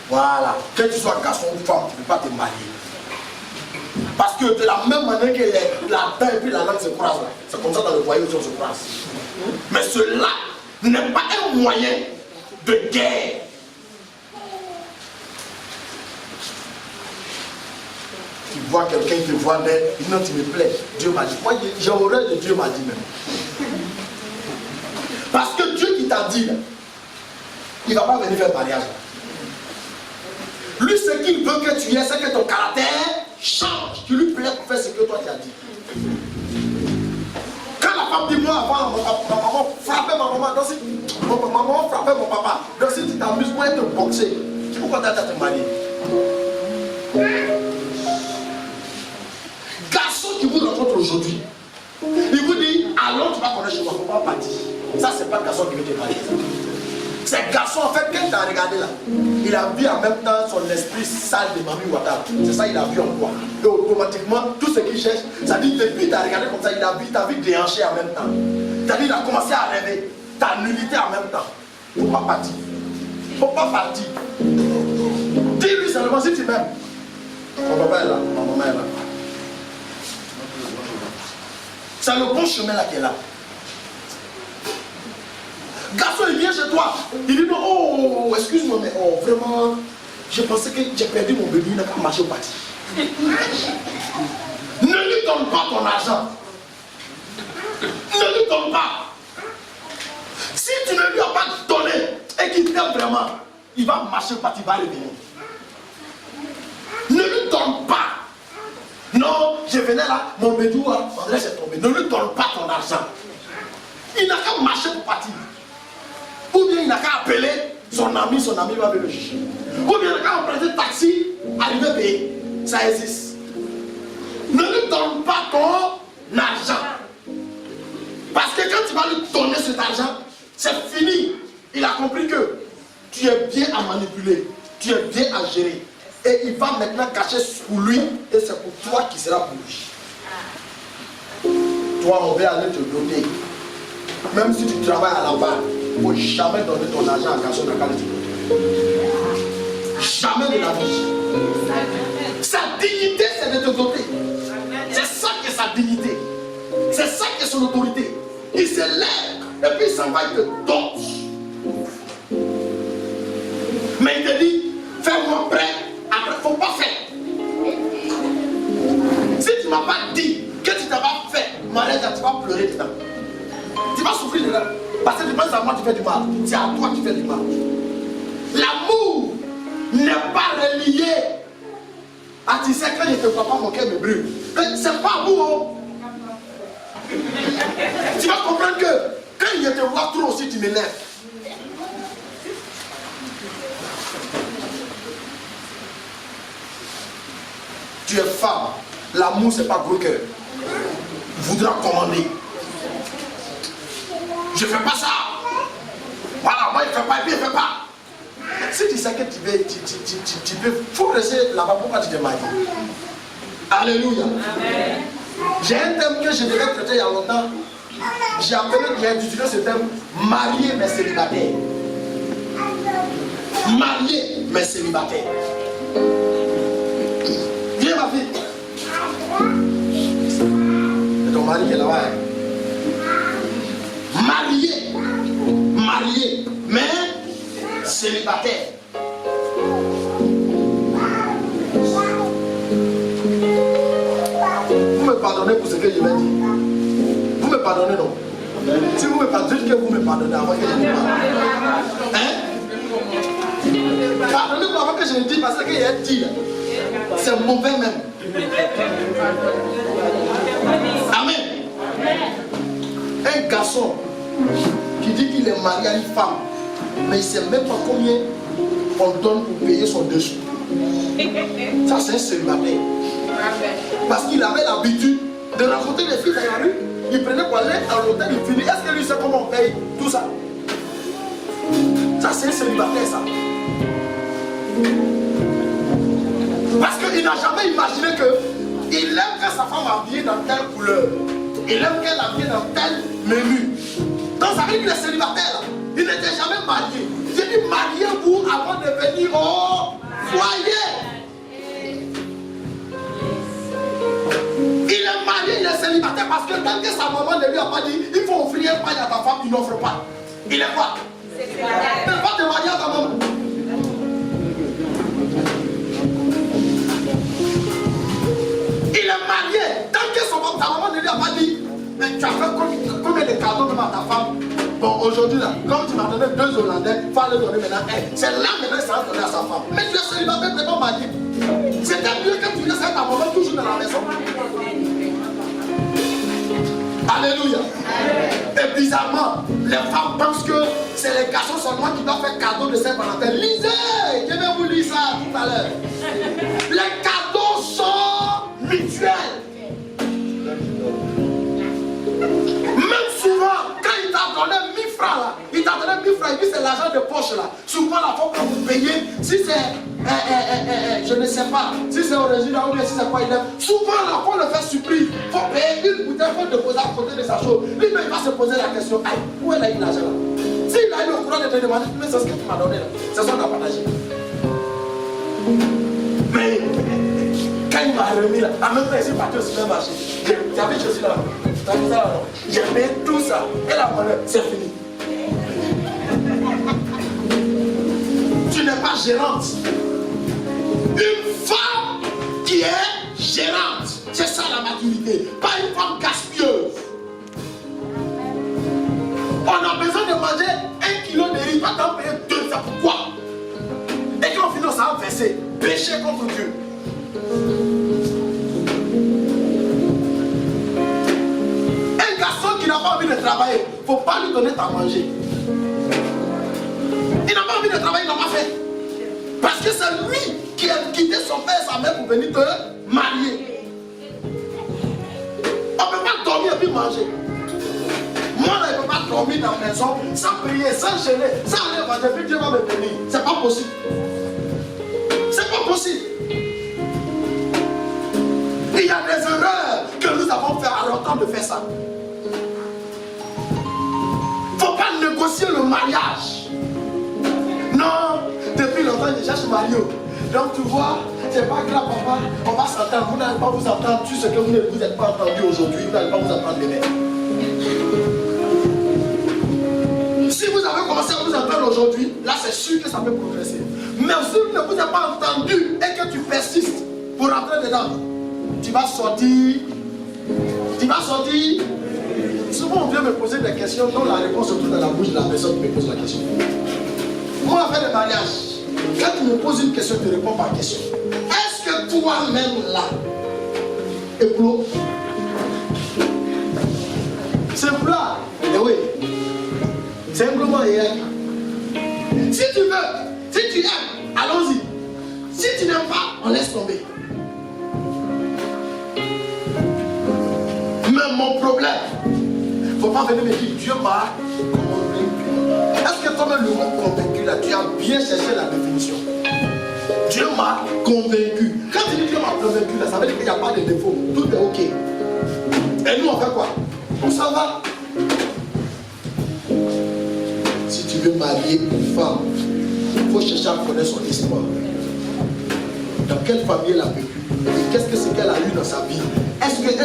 Voilà. Que tu sois garçon ou femme, tu ne peux pas te marier. Parce que de la même manière que la dent et puis la langue se croisent, c'est comme ça dans le foyer où on se croise. Mais cela n'est pas un moyen de guerre. Tu vois quelqu'un qui te voit naître, non, tu me plais, Dieu m'a dit. Moi, j'ai horreur de Dieu m'a dit même. Parce que Dieu qui t'a dit, là, il ne va pas venir faire mariage. Lui, ce qu'il veut que tu aies, c'est que ton caractère change. Tu lui plais pour faire ce que toi tu as dit. Quand la femme dit moi avant, ma maman frappait ma maman, donc si ma maman frappait mon papa, donc si tu t'amuses pour être boxé, pourquoi tu as te marier? Garçon qui vous rencontre aujourd'hui, il vous dit allons, tu vas connaître chez moi, on va partir. Ça, c'est pas le garçon qui veut te marier. C'est le garçon, en fait, quand tu as regardé là, il a vu en même temps son esprit sale de Mami Ouattara. C'est ça, il a vu en toi. Et automatiquement, tout ce qu'il cherche, ça dit depuis tu as regardé comme ça, il a vu ta vie déhancher en même temps. C'est-à-dire, il a commencé à rêver ta nullité en même temps. Il ne faut pas partir. Il ne faut pas partir. Dis-lui seulement si tu m'aimes. Mon papa est là, ma maman est là. C'est le bon chemin là qui est là. Garçon, il vient chez toi. Il dit non, oh, excuse-moi, mais oh, vraiment, je pensais que j'ai perdu mon bébé, il n'a pas marché au parti. Ne lui donne pas ton argent. Ne lui donne pas. Si tu ne lui as pas donné et qu'il t'aime vraiment, il va marcher au parti, il va revenir. Ne lui donne pas. Non, je venais là, mon bébé, on laisse tomber. Ne lui donne pas ton argent. Il n'a qu'à marcher pour partir. Ou bien il n'a qu'à appeler son ami va venir le juger. Ou bien il n'a qu'à emprunter taxi, arriver payer. Ça existe. Ne lui donne pas ton argent. Parce que quand tu vas lui donner cet argent, c'est fini. Il a compris que tu es bien à manipuler, tu es bien à gérer. Et il va maintenant cacher pour lui, et c'est pour toi qui sera pour lui. Toi, on va aller te donner. Même si tu travailles à la barre, il ne faut jamais donner ton argent à garçon de qualité. Jamais de la vie. Sa dignité, c'est de te doter. C'est ça qui est sa dignité. C'est ça qui est son autorité. Il se lève et puis il s'en va, il te donne. Mais il te dit, fais-moi prêt, après il ne faut pas faire. Si tu ne m'as pas dit que tu t'as pas fait mariage, tu vas pleurer dedans. Tu vas souffrir dedans. Parce que tu penses à moi, tu fais du mal. C'est à toi que tu fais du mal. L'amour n'est pas relié à tu sais, quand je ne te vois pas, mon cœur me brûle. C'est pas amour. Tu vas comprendre que quand je te vois trop aussi, tu m'énerves. Tu es femme. L'amour, c'est pas gros cœur. Voudra commander. Je fais pas ça. Voilà, moi il fait pas et puis il fait pas. Si tu sais que tu peux, faut rester là-bas, pourquoi tu te maries? Alléluia. Amen. J'ai un thème que je devais traiter il y a longtemps. J'ai intitulé ce thème marié mais célibataire. Marié mais célibataire. Viens ma fille. C'est ton mari qui est là-bas. Marié, mais célibataire. Vous me pardonnez pour ce que je vais dire. Vous me pardonnez non? Si vous me pardonnez, dites que vous me pardonnez avant que je ne parle. Hein? Pardonnez-moi avant que je ne dise parce que j'ai dit. C'est mauvais même. Amen. Un garçon qui dit qu'il est marié à une femme, mais il ne sait même pas combien on donne pour payer son dessous. Ça, c'est un célibataire. Parce qu'il avait l'habitude de rencontrer des filles dans la rue il prenait pour aller à l'hôtel, il finit. Est-ce que lui sait comment on paye tout ça? Ça, c'est un célibataire, ça. Parce qu'il n'a jamais imaginé qu'il aime que sa femme habillée dans telle couleur. Il aime qu'elle habille dans tel menu. Donc ça veut dire qu'il est célibataire. Il n'était jamais marié. J'ai dit mariez-vous avant de venir au foyer. Il est marié, il est célibataire parce que tant que sa maman ne lui a pas dit il faut offrir un pain à ta femme, il n'offre pas. Il est quoi? Il ne pas te marier à ta maman. Il est marié. Tant que ta maman ne lui a pas dit mais tu as fait combien de cadeaux même à ta femme? Bon, aujourd'hui là, comme tu m'as donné 2 Hollandais, il faut aller donner maintenant un. C'est là maintenant que ça va donner à sa femme. Mais tu es célibataire, tu n'es pas marié. C'était mieux que tu laisses ta maman toujours dans la maison. Alléluia. Et bizarrement, les femmes pensent que c'est les garçons seulement qui doivent faire cadeau de Saint-Valentin. Lisez, je vais vous lire ça tout à l'heure. Les cadeaux sont mutuels. Même souvent, quand il t'a donné 1000 francs là, il t'a donné 1000 francs, et puis c'est l'argent de poche là. Souvent la fois quand vous payez, si c'est, je ne sais pas, si c'est original ou bien si c'est quoi il aime, souvent la fois on le fait surprise. Il faut payer une bouteille, il faut le déposer à côté de sa chose. Lui-même il va se poser la question, aïe, où elle a eu l'argent là? S'il a eu le courant de te demander, mais c'est ce que tu m'as donné là, c'est ça qu'on a partagé. Mais quand il m'a remis là, en même temps il s'est parti au supermarché. J'avais choisi là. J'ai payé tout ça. Et la monnaie, c'est fini. Tu n'es pas gérante. Une femme qui est gérante. C'est ça la maturité. Pas une femme gaspilleuse. On a besoin de manger 1 kilo de riz, pas d'en payer 2. C'est pourquoi? Et quand on finit, ça va verser. Péché contre Dieu. Un garçon qui n'a pas envie de travailler, il ne faut pas lui donner à manger. Il n'a pas envie de travailler, il n'a pas fait. Parce que c'est lui qui a quitté son père et sa mère pour venir te marier. On ne peut pas dormir et puis manger. Moi, je ne peux pas dormir dans la maison sans prier, sans gêner, sans aller voir, puis Dieu va me bénir. C'est pas possible. C'est pas possible. Il y a des erreurs que nous avons fait à longtemps de faire ça. Il ne faut pas négocier le mariage. Non, depuis longtemps, je cherche Mario. Donc tu vois, c'est pas grave, papa, on va s'entendre. Vous n'allez pas vous entendre sur ce que vous n'êtes pas entendu aujourd'hui. Vous n'allez pas vous entendre demain. Si vous avez commencé à vous entendre aujourd'hui, là c'est sûr que ça peut progresser. Mais si vous ne vous avez pas entendu et que tu persistes pour rentrer dedans, tu vas sortir. Tu vas sortir. Souvent on vient me poser des questions dont la réponse se trouve dans la bouche de la personne qui me pose la question. Moi, avec le mariage, quand tu me poses une question, tu réponds par question. Est-ce que toi-même là, Eplo, c'est plat? Eh oui, simplement hier. Si tu veux, si tu aimes, allons-y. Si tu n'aimes pas, on laisse tomber. Mais mon problème, il ne faut pas venir me dire Dieu m'a convaincu. Est-ce que toi-même le mot convaincu là, tu as bien cherché la définition? Dieu m'a convaincu. Quand tu dis Dieu m'a convaincu là, ça veut dire qu'il n'y a pas de défaut. Tout est ok. Et nous on fait quoi? On s'en va. Si tu veux marier une femme, il faut chercher à connaître son histoire. Dans quelle famille elle a vécu? Et qu'est-ce que c'est qu'elle a eu dans sa vie? Est-ce qu'elle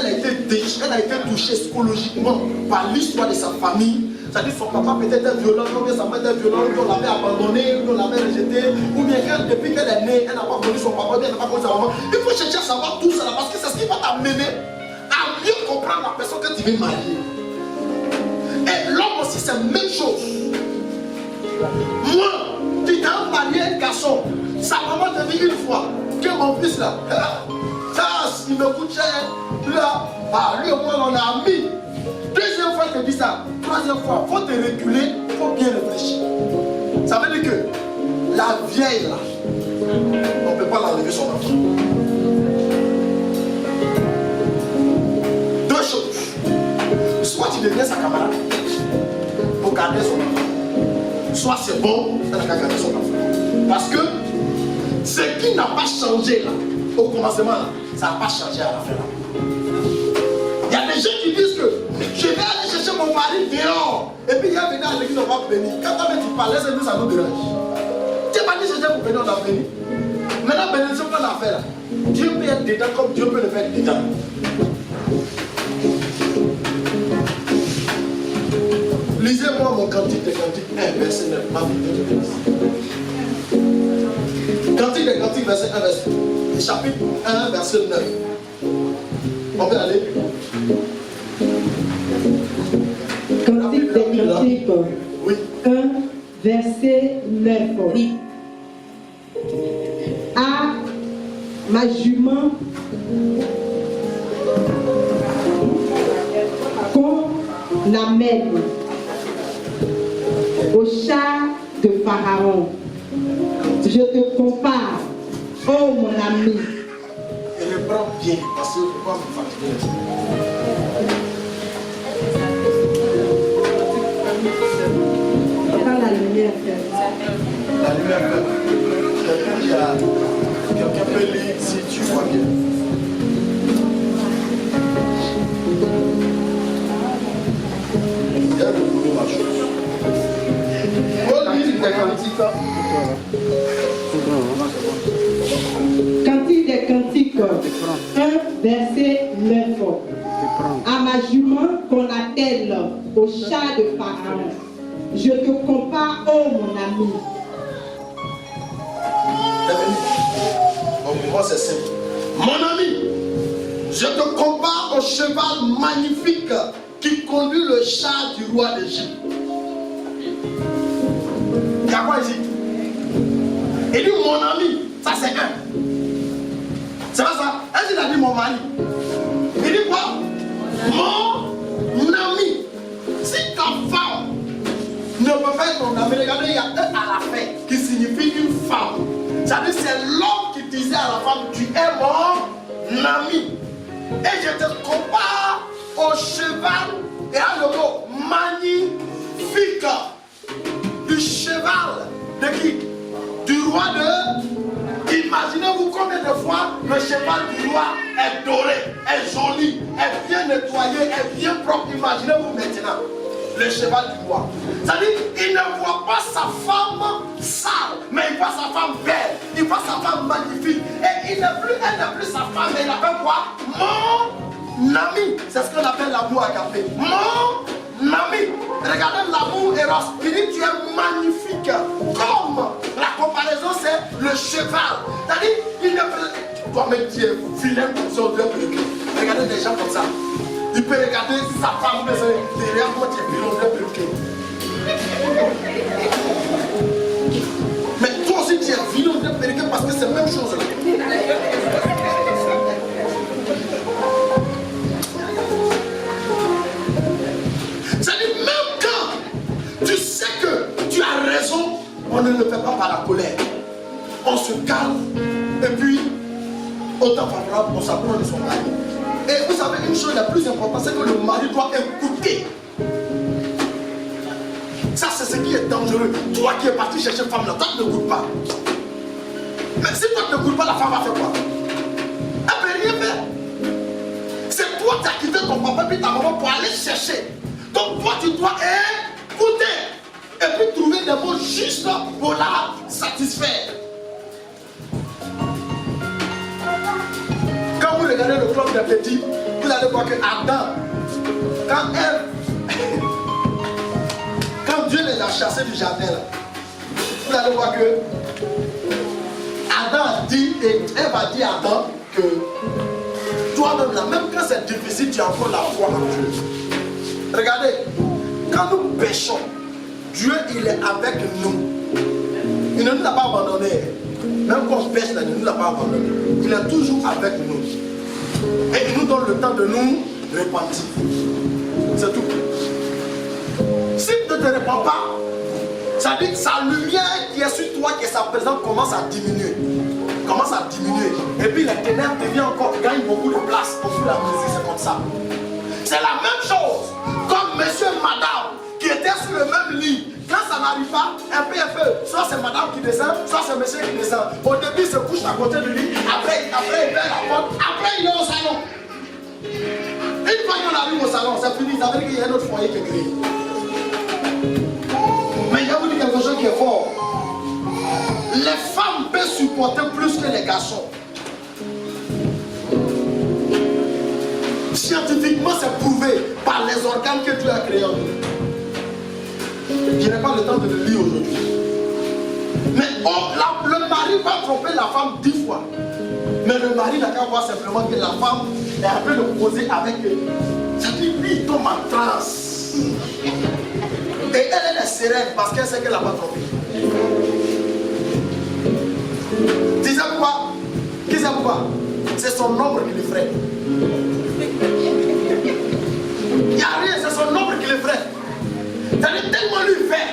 a été touchée psychologiquement par l'histoire de sa famille? C'est-à-dire son papa peut-être était violent, ou bien sa mère était violente, ou on l'avait abandonné, ou on l'avait rejeté, ou bien depuis qu'elle est née, elle n'a pas connu son papa, ou bien elle n'a pas connu sa maman. Il faut chercher à savoir tout ça là, parce que c'est ce qui va t'amener à mieux comprendre la personne que tu veux marier. Et l'homme aussi, c'est la même chose. Moi, tu t'as marié un garçon, sa maman te dit une fois que mon fils là, ça, il me coûte cher, là, lui et moi on a mis. Deuxième fois, il te dit ça. Troisième fois, il faut te reculer, il faut bien réfléchir. Ça veut dire que la vieille là, on ne peut pas l'enlever son enfant. Deux choses. devient sa camarade pour garder son enfant. Soit c'est bon, elle n'a qu'à garder son enfant. Parce que ce qui n'a pas changé là, au commencement là, ça n'a pas changé à la fin là. Il y a des gens qui disent que je vais aller chercher mon mari dehors. Et puis il y a venu à l'église, on va bénir. Quand tu parles, laisse-nous, ça nous dérange. Tu n'es pas dit chercher pour bénir, on a béni. Maintenant, bénédiction qu'on a fait là, Dieu peut être dedans comme Dieu peut le faire dedans. Lisez-moi mon cantique des cantiques 1, verset 9. Ma vie de Cantique des cantiques, verset 1, verset 9. Chapitre 1, verset 9. On peut aller. Cantique des cantiques. Oui. 1, verset 9. Oui. À ma jument qu'on amène au chat de Pharaon. Je te compare, oh mon ami. Et reprends bien, parce que je ne peux pas me fatiguer. Pas la lumière. La lumière, quelqu'un peut lire si tu vois bien. Il y a le boulot, ma chose. Cantique des cantiques, 1, verset 9. À ma jument qu'on attelle au chat de Pharaon. Je te compare, oh mon ami. Bon, pour moi, c'est simple. Mon ami, je te compare au cheval magnifique qui conduit le char du roi d'Égypte. Il y a quoi ici? Il dit mon ami, ça c'est un. C'est pas ça? Est-ce qu'il a dit mon mari? Il dit quoi? Mon ami. Si ta femme ne peut pas être ton ami, regardez, il y a un à la fin qui signifie une femme. C'est-à-dire c'est l'homme qui disait à la femme, tu es mon ami. Et je te compare au cheval et à le mot magnifique du cheval de qui? Du roi de... Imaginez-vous combien de fois le cheval du roi est doré, est joli, est bien nettoyé, est bien propre. Imaginez-vous maintenant le cheval du roi. C'est-à-dire, il ne voit pas sa femme sale, mais il voit sa femme belle, il voit sa femme magnifique. Et elle n'est plus sa femme, mais il appelle quoi? Mon ami. C'est ce qu'on appelle l'amour agapé. Mon ami. Regardez l'amour Eros. Il dit tu es magnifique. Comme la comparaison c'est le cheval. C'est-à-dire, il ne peut... Toi-même tu es vilain comme ça, on doit perruquer. Regardez des gens comme ça. Il peut regarder sa femme, mais derrière moi tu es vilain, on doit perruquer. Mais toi aussi tu es vilain, on doit perruquer parce que c'est la même chose là. C'est-à-dire, même quand tu sais que tu as raison, on ne le fait pas par la colère. On se calme et puis, autant favorable, on s'approche de son mari. Et vous savez, une chose la plus importante, c'est que le mari doit écouter. Ça, c'est ce qui est dangereux. Toi qui es parti chercher une femme là, toi tu n'écoutes pas. Mais si toi tu n'écoutes pas, la femme va faire quoi? Elle ne peut rien faire. C'est toi qui as quitté ton papa et ta maman pour aller chercher. Donc toi tu dois écouter et puis trouver des mots justes pour la satisfaire. Quand vous regardez le club des petits, vous allez voir que Adam, quand Dieu les a chassés du jardin, là, vous allez voir que Adam a dit, et Ève a dit à Adam que toi-même là, même quand c'est difficile, tu as encore la foi en Dieu. Regardez, quand nous péchons, Dieu il est avec nous. Il ne nous a pas abandonnés. Même quand on pêche, il ne nous a pas abandonnés. Il est toujours avec nous. Et il nous donne le temps de nous repentir. C'est tout. S'il ne te répand pas, ça dit que sa lumière qui est sur toi, qui est sa présence, commence à diminuer. Commence à diminuer. Et puis les ténèbres gagnent beaucoup de place au fur et à mesure, c'est comme ça. C'est la même chose. Comme es madame qui était sur le même lit, quand ça n'arrive pas, un peu, soit c'est madame qui descend, soit c'est monsieur qui descend. Au début, il se couche à côté du lit, après il fait la porte, après il est au salon. Une fois qu'on arrive au salon, c'est fini, ça veut dire qu'il y a un autre foyer qui est créé. Mais je vais vous dire quelque chose qui est fort. Les femmes peuvent supporter plus que les garçons. Scientifiquement, c'est prouvé par les organes que Dieu a créés en nous. Je n'ai pas le temps de le lire aujourd'hui. Mais le mari va tromper la femme 10 fois. Mais le mari n'a qu'à voir simplement que la femme est en train de causer avec eux. Ça dit, lui, il tombe en transe. Et elle est sereine parce qu'elle sait qu'elle n'a pas trompé. Tu sais pourquoi? Qui sait pourquoi? C'est son ombre qui le freine. Il n'y a rien, c'est son ombre qui le freine. C'est-à-dire tellement lui fait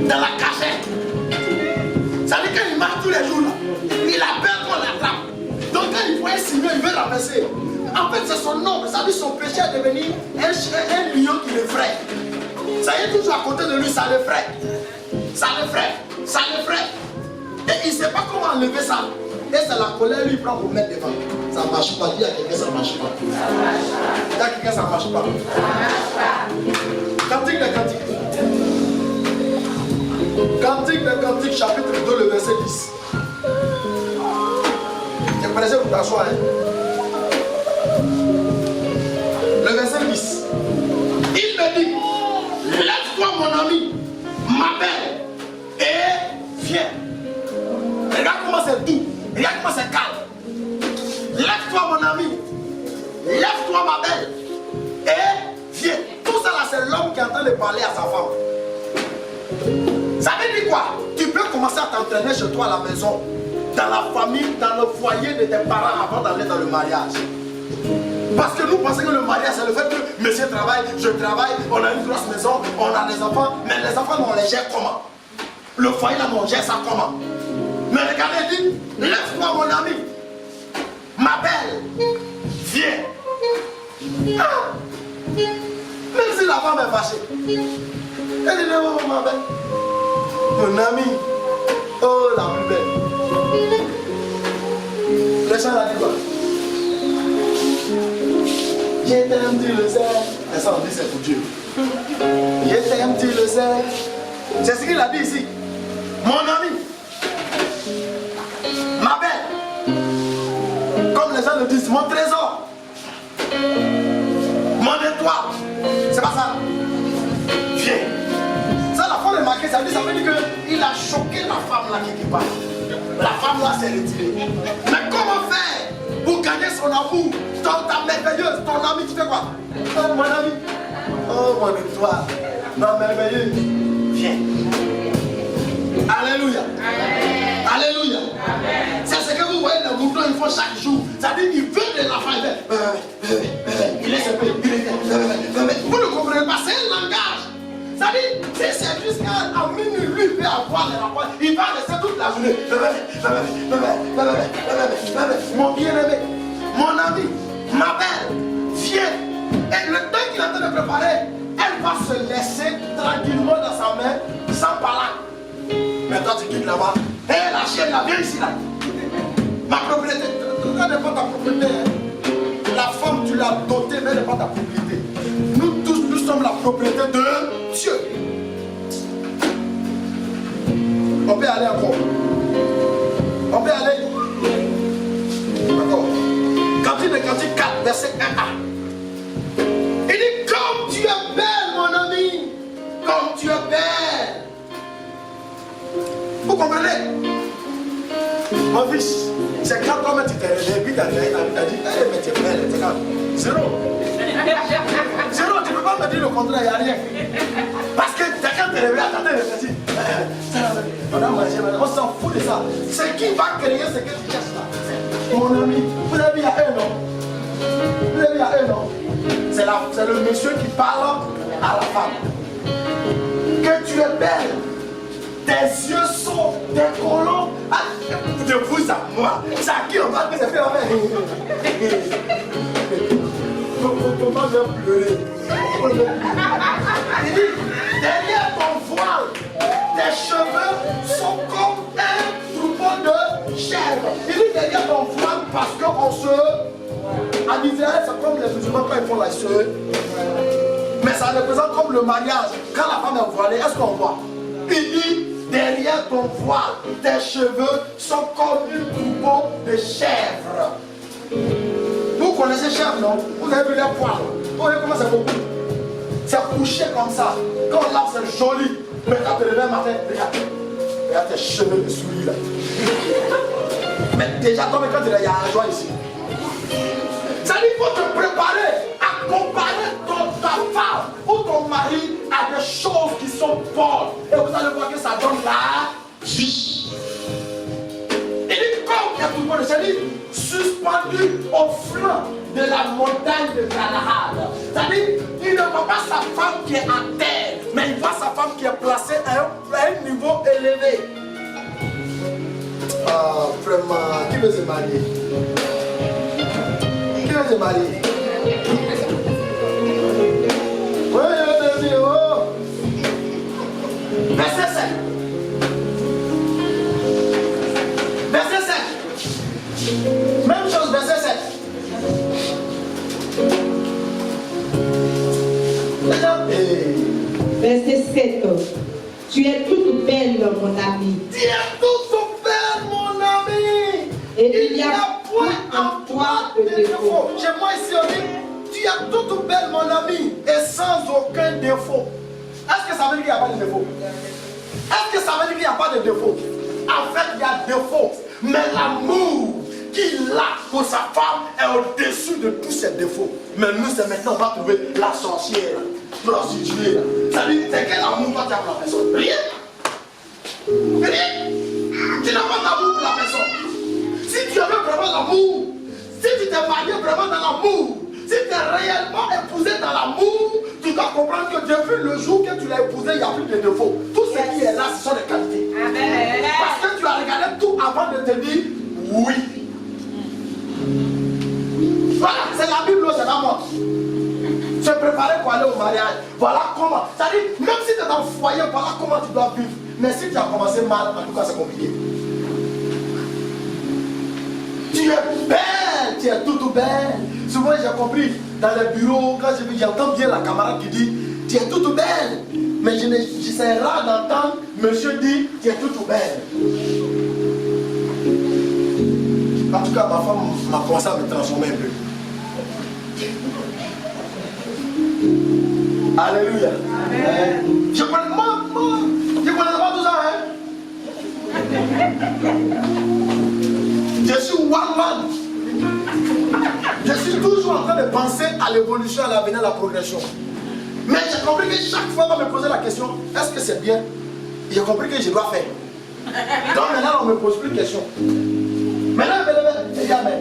dans la cachette. C'est-à-dire quand il marche tous les jours là, il a peur qu'on l'attrape. Donc quand il voit un signal, il veut ramasser. En fait c'est son ombre, ça dit son péché est devenu un lion qui le freine. Ça y est toujours à côté de lui, ça le freine. Ça le freine, ça le freine. Et il ne sait pas comment enlever ça. Et c'est la colère, lui, il prend pour mettre devant. Ça ne marche pas. Dis à quelqu'un, ça ne marche pas. Dis à quelqu'un, ça ne marche pas. Cantique de Cantique. Cantique de Cantique, chapitre 2, le verset 10. Je vous connaissez, vous t'asseoir. Le verset 10. Il me dit, lève-toi mon ami, ma belle, et viens. Regarde comment c'est doux. Regarde comment c'est calme. Lève-toi mon ami. Lève-toi ma belle. Et viens. Tout ça là c'est l'homme qui est en train de parler à sa femme. Ça veut dire quoi? Tu peux commencer à t'entraîner chez toi à la maison, dans la famille, dans le foyer de tes parents avant d'aller dans le mariage. Parce que nous pensons que le mariage c'est le fait que monsieur travaille, je travaille, on a une grosse maison, on a des enfants, mais les enfants on les gère comment? Le foyer là on gère ça comment? Mais regardez, il dit, lève-toi mon ami, ma belle, viens. Ah. Même si la femme est fâchée, elle dit, oh ma belle, mon ami, oh la plus belle. Les gens la disent quoi? Je t'aime, tu le sais. Et ça on dit c'est pour Dieu. Je t'aime, tu le sais. C'est ce qu'il a dit ici. Mon ami. Ma belle, comme les gens le disent, mon trésor, mon étoile, c'est pas ça. Viens. Ça, la femme est marquée, ça veut dire qu'il a choqué la femme là qui parle. La femme là s'est retirée. Mais comment faire pour gagner son amour, ta merveilleuse, ton ami, tu fais quoi? Oh mon ami, oh mon étoile, ma merveilleuse, viens. Alléluia. Amen. Alléluia. Amen. C'est ce que vous voyez les moutons, ils font chaque jour. C'est-à-dire qu'ils veulent de la femme. Il est serpé. Vous ne comprenez pas, c'est un langage. C'est-à-dire, c'est jusqu'à minuit, lui peut avoir les rapports. Il va rester toute la journée. Mon bien-aimé, mon ami, ma belle, viens. Et le temps qu'il est en train de préparer, elle va se laisser tranquillement dans sa main, sans parler. Mais toi tu quittes là-bas. Hé la chienne là, viens ici là. Ma propriété, tu n'est pas ta propriété. La femme tu l'as dotée, mais elle n'est pas ta propriété. Nous tous, nous sommes la propriété de Dieu. On peut aller encore. On peut aller. D'accord. Cantique de Cantique 4, verset 1a. Il dit, comme tu es belle mon ami. Comme tu es belle. Vous comprenez? Mon fils, c'est quand toi-même tu t'es réveillé, puis tu as dit, mais tu es belle, tu es calme. Zéro. Zéro, tu ne peux pas me dire le contraire, il n'y a rien. Parce que quand tu es réveillé, attends, tu dis, on a mangé, on s'en fout de ça. C'est qui va créer ce que tu cherches là? Mon ami, vous avez vu il y a un an. Vous avez vu il y a un an. C'est le monsieur qui parle à la femme. Que tu es belle. Tes yeux sont des colons de vous à moi. C'est à qui on va que c'est fait avec. Comment je vais pleurer? Il dit, derrière ton voile, tes cheveux sont comme un troupeau de chèvres. Il dit derrière ton voile parce qu'on se... En Israël, c'est comme les musulmans quand ils font la sœur. Mais ça représente comme le mariage. Quand la femme est voilée, est-ce qu'on voit? Il dit, derrière ton voile, tes cheveux sont comme un troupeau de chèvres. Vous connaissez chèvres, non? Vous avez vu les poils? Vous voyez comment c'est beau? C'est couché comme ça. Quand on lave, c'est joli. Mais quand tu te lèves le matin, regarde tes cheveux de souris là. Mais déjà, toi, quand il y a un joie ici. Ça dit qu'il faut te préparer à comparer ta femme ou ton mari à des choses qui sont bonnes. Et vous allez voir que ça donne la vie. Il dit comme il y a tout le monde, c'est dit suspendu au flanc de la montagne de Galahad. C'est-à-dire, il ne voit pas sa femme qui est à terre, mais il voit sa femme qui est placée à un niveau élevé. Ah, vraiment, qui veut se marier? Qui veut se marier? Oui, je te dis, oh! Verset 7. Verset 7. Même chose, verset 7. Verset 7. Tu es toute belle, mon ami. Tu es toute belle, mon ami. Et il n'y a point en toi de défaut. Chez moi ici, on dit, tu es toute belle, mon ami, et sans aucun défaut. Est-ce que ça veut dire qu'il n'y a pas de défaut? Est-ce que ça veut dire qu'il n'y a pas de défaut? En fait, il y a défaut. Mais l'amour qu'il a pour sa femme est au-dessus de tous ses défauts. Mais nous, c'est maintenant, on va trouver la sorcière, la prostituée. Ça veut dire, c'est quel amour toi tu as pour la personne? Rien. Rien. Tu n'as pas d'amour pour la personne. Si tu avais vraiment l'amour, si tu t'es marié vraiment dans l'amour, si tu es réellement épousé dans l'amour, tu dois comprendre que depuis le jour que tu l'as épousé, il n'y a plus de défauts. Tout ce qui est là, ce sont des qualités. Amen. Parce que tu as regardé tout avant de te dire oui. Voilà, c'est la Bible, c'est pas moi. Se préparer pour aller au mariage. Voilà comment. C'est-à-dire, même si tu es dans le foyer, voilà comment tu dois vivre. Mais si tu as commencé mal, en tout cas, c'est compliqué. Tu es belle, tu es toute belle. Souvent, j'ai compris, dans les bureaux, quand j'entends bien la camarade qui dit, tu es toute belle. Mais c'est rare d'entendre monsieur dire, tu es toute belle. En tout cas, ma femme m'a commencé à me transformer un peu. Alléluia. Amen. Je connais pas tout ça, hein? Je suis one man. Je suis toujours en train de penser à l'évolution, à l'avenir, à la progression. Mais j'ai compris que chaque fois qu'on me posait la question, est-ce que c'est bien? J'ai compris que je dois faire. Donc maintenant, on ne me pose plus de questions. Maintenant, elle dit, mais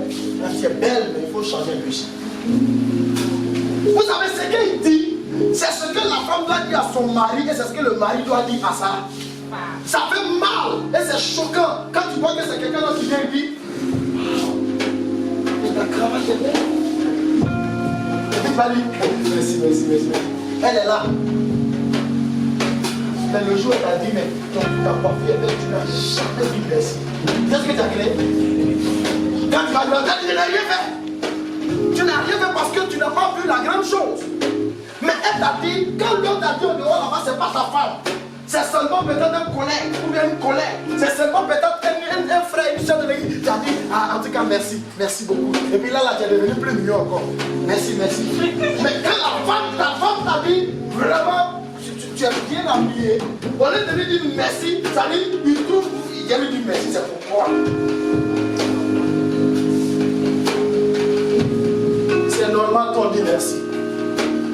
tu es belle, mais il faut changer de lui. Vous savez ce qu'il dit? C'est ce que la femme doit dire à son mari et c'est ce que le mari doit dire à ça. Ça fait mal et c'est choquant quand tu vois que c'est quelqu'un d'autre qui vient et dit, la cravate est belle. Et puis il va dire, merci. Elle est là. Mais le jour où elle a dit, mais ta coiffure est belle, tu n'as jamais dit merci. Qu'est-ce que tu as créé? Quand tu vas lui dire, tu n'as rien fait. Tu n'as rien fait parce que tu n'as pas vu la grande chose. Mais elle t'a dit, quand l'autre t'a dit au dehors là-bas, c'est pas ta femme. C'est seulement peut-être un collègue ou bien une collègue. C'est seulement peut-être un frère, une soeur de l'église. Tu as dit, ah, en tout cas, merci beaucoup. Et puis là, tu es devenu plus mignon encore. Merci. Mais quand ta femme t'a dit, vraiment, tu es bien habillé, au lieu de lui dire merci, ça dit, il trouve, il lui dit merci, c'est pourquoi. C'est normal qu'on dit merci.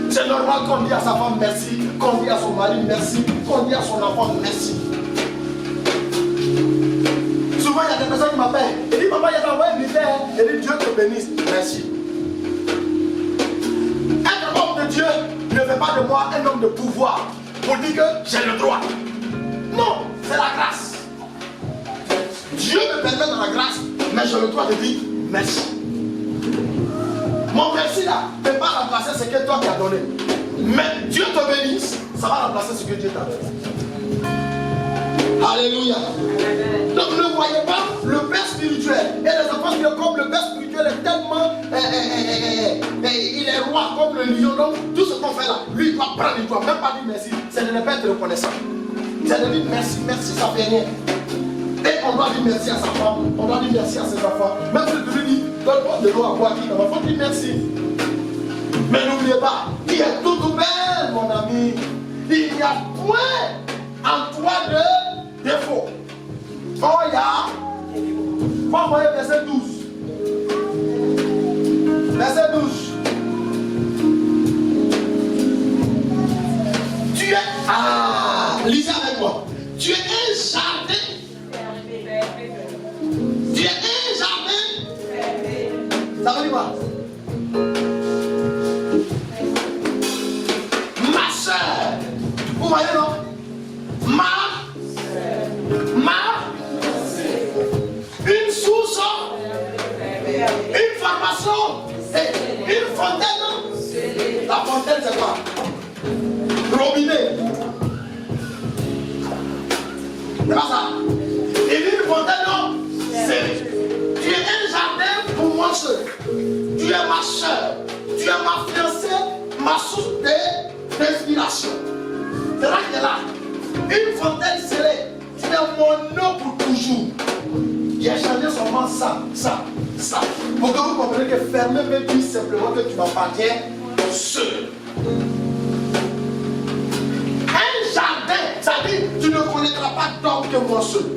C'est normal qu'on dit à sa femme merci, qu'on dit à son mari merci, qu'on dit à son enfant merci. Souvent il y a des personnes qui m'appellent et disent papa, il y a envoyé une misère. Et dit Dieu te bénisse, merci. Un homme de Dieu ne fait pas de moi un homme de pouvoir pour dire que j'ai le droit. Non, c'est la grâce. Dieu me permet dans la grâce, mais j'ai le droit de dire merci. Mon merci là ne peut pas remplacer ce que toi tu as donné. Mais Dieu te bénisse, ça va remplacer ce que Dieu t'a fait. Alléluia. Donc ne voyez pas le père spirituel. Et les enfants disent comme le père spirituel est tellement. Il est roi comme le lion. Donc tout ce qu'on fait là, lui il doit prendre, il doit même pas dire merci. Ça ne pas être reconnaissant. Ça ne dit merci, merci, ça fait rien. Et on doit dire merci à sa femme, on doit dire merci à ses enfants. Même si tu lui dis, donne-moi de l'eau à boire, il faut dire merci. Mais n'oubliez pas, il est tout belle, mon ami. Il n'y a point en toi de défaut. Oh, il y a. Faut envoyer verset 12. Verset 12. Tu es. Ah, lisez avec moi. Tu es un jardin. Tu es un jardin. Ça veut dire quoi? Ma soeur. Vous voyez, non? Ma. Une source. Une formation. Une fontaine. La fontaine, c'est quoi? Robinet. C'est pas ça. Et une fontaine, non? Tu es un jardin pour moi seul. Tu es ma soeur. Tu es ma fiancée, ma source d'inspiration. C'est là qu'elle est là. Une fontaine scellée. Tu es mon eau pour toujours. J'ai changé seulement ça. Pour que vous compreniez que fermer veut dire simplement que tu m'appartiens seul. Un jardin, ça dit tu ne connaîtras pas d'homme que moi seul.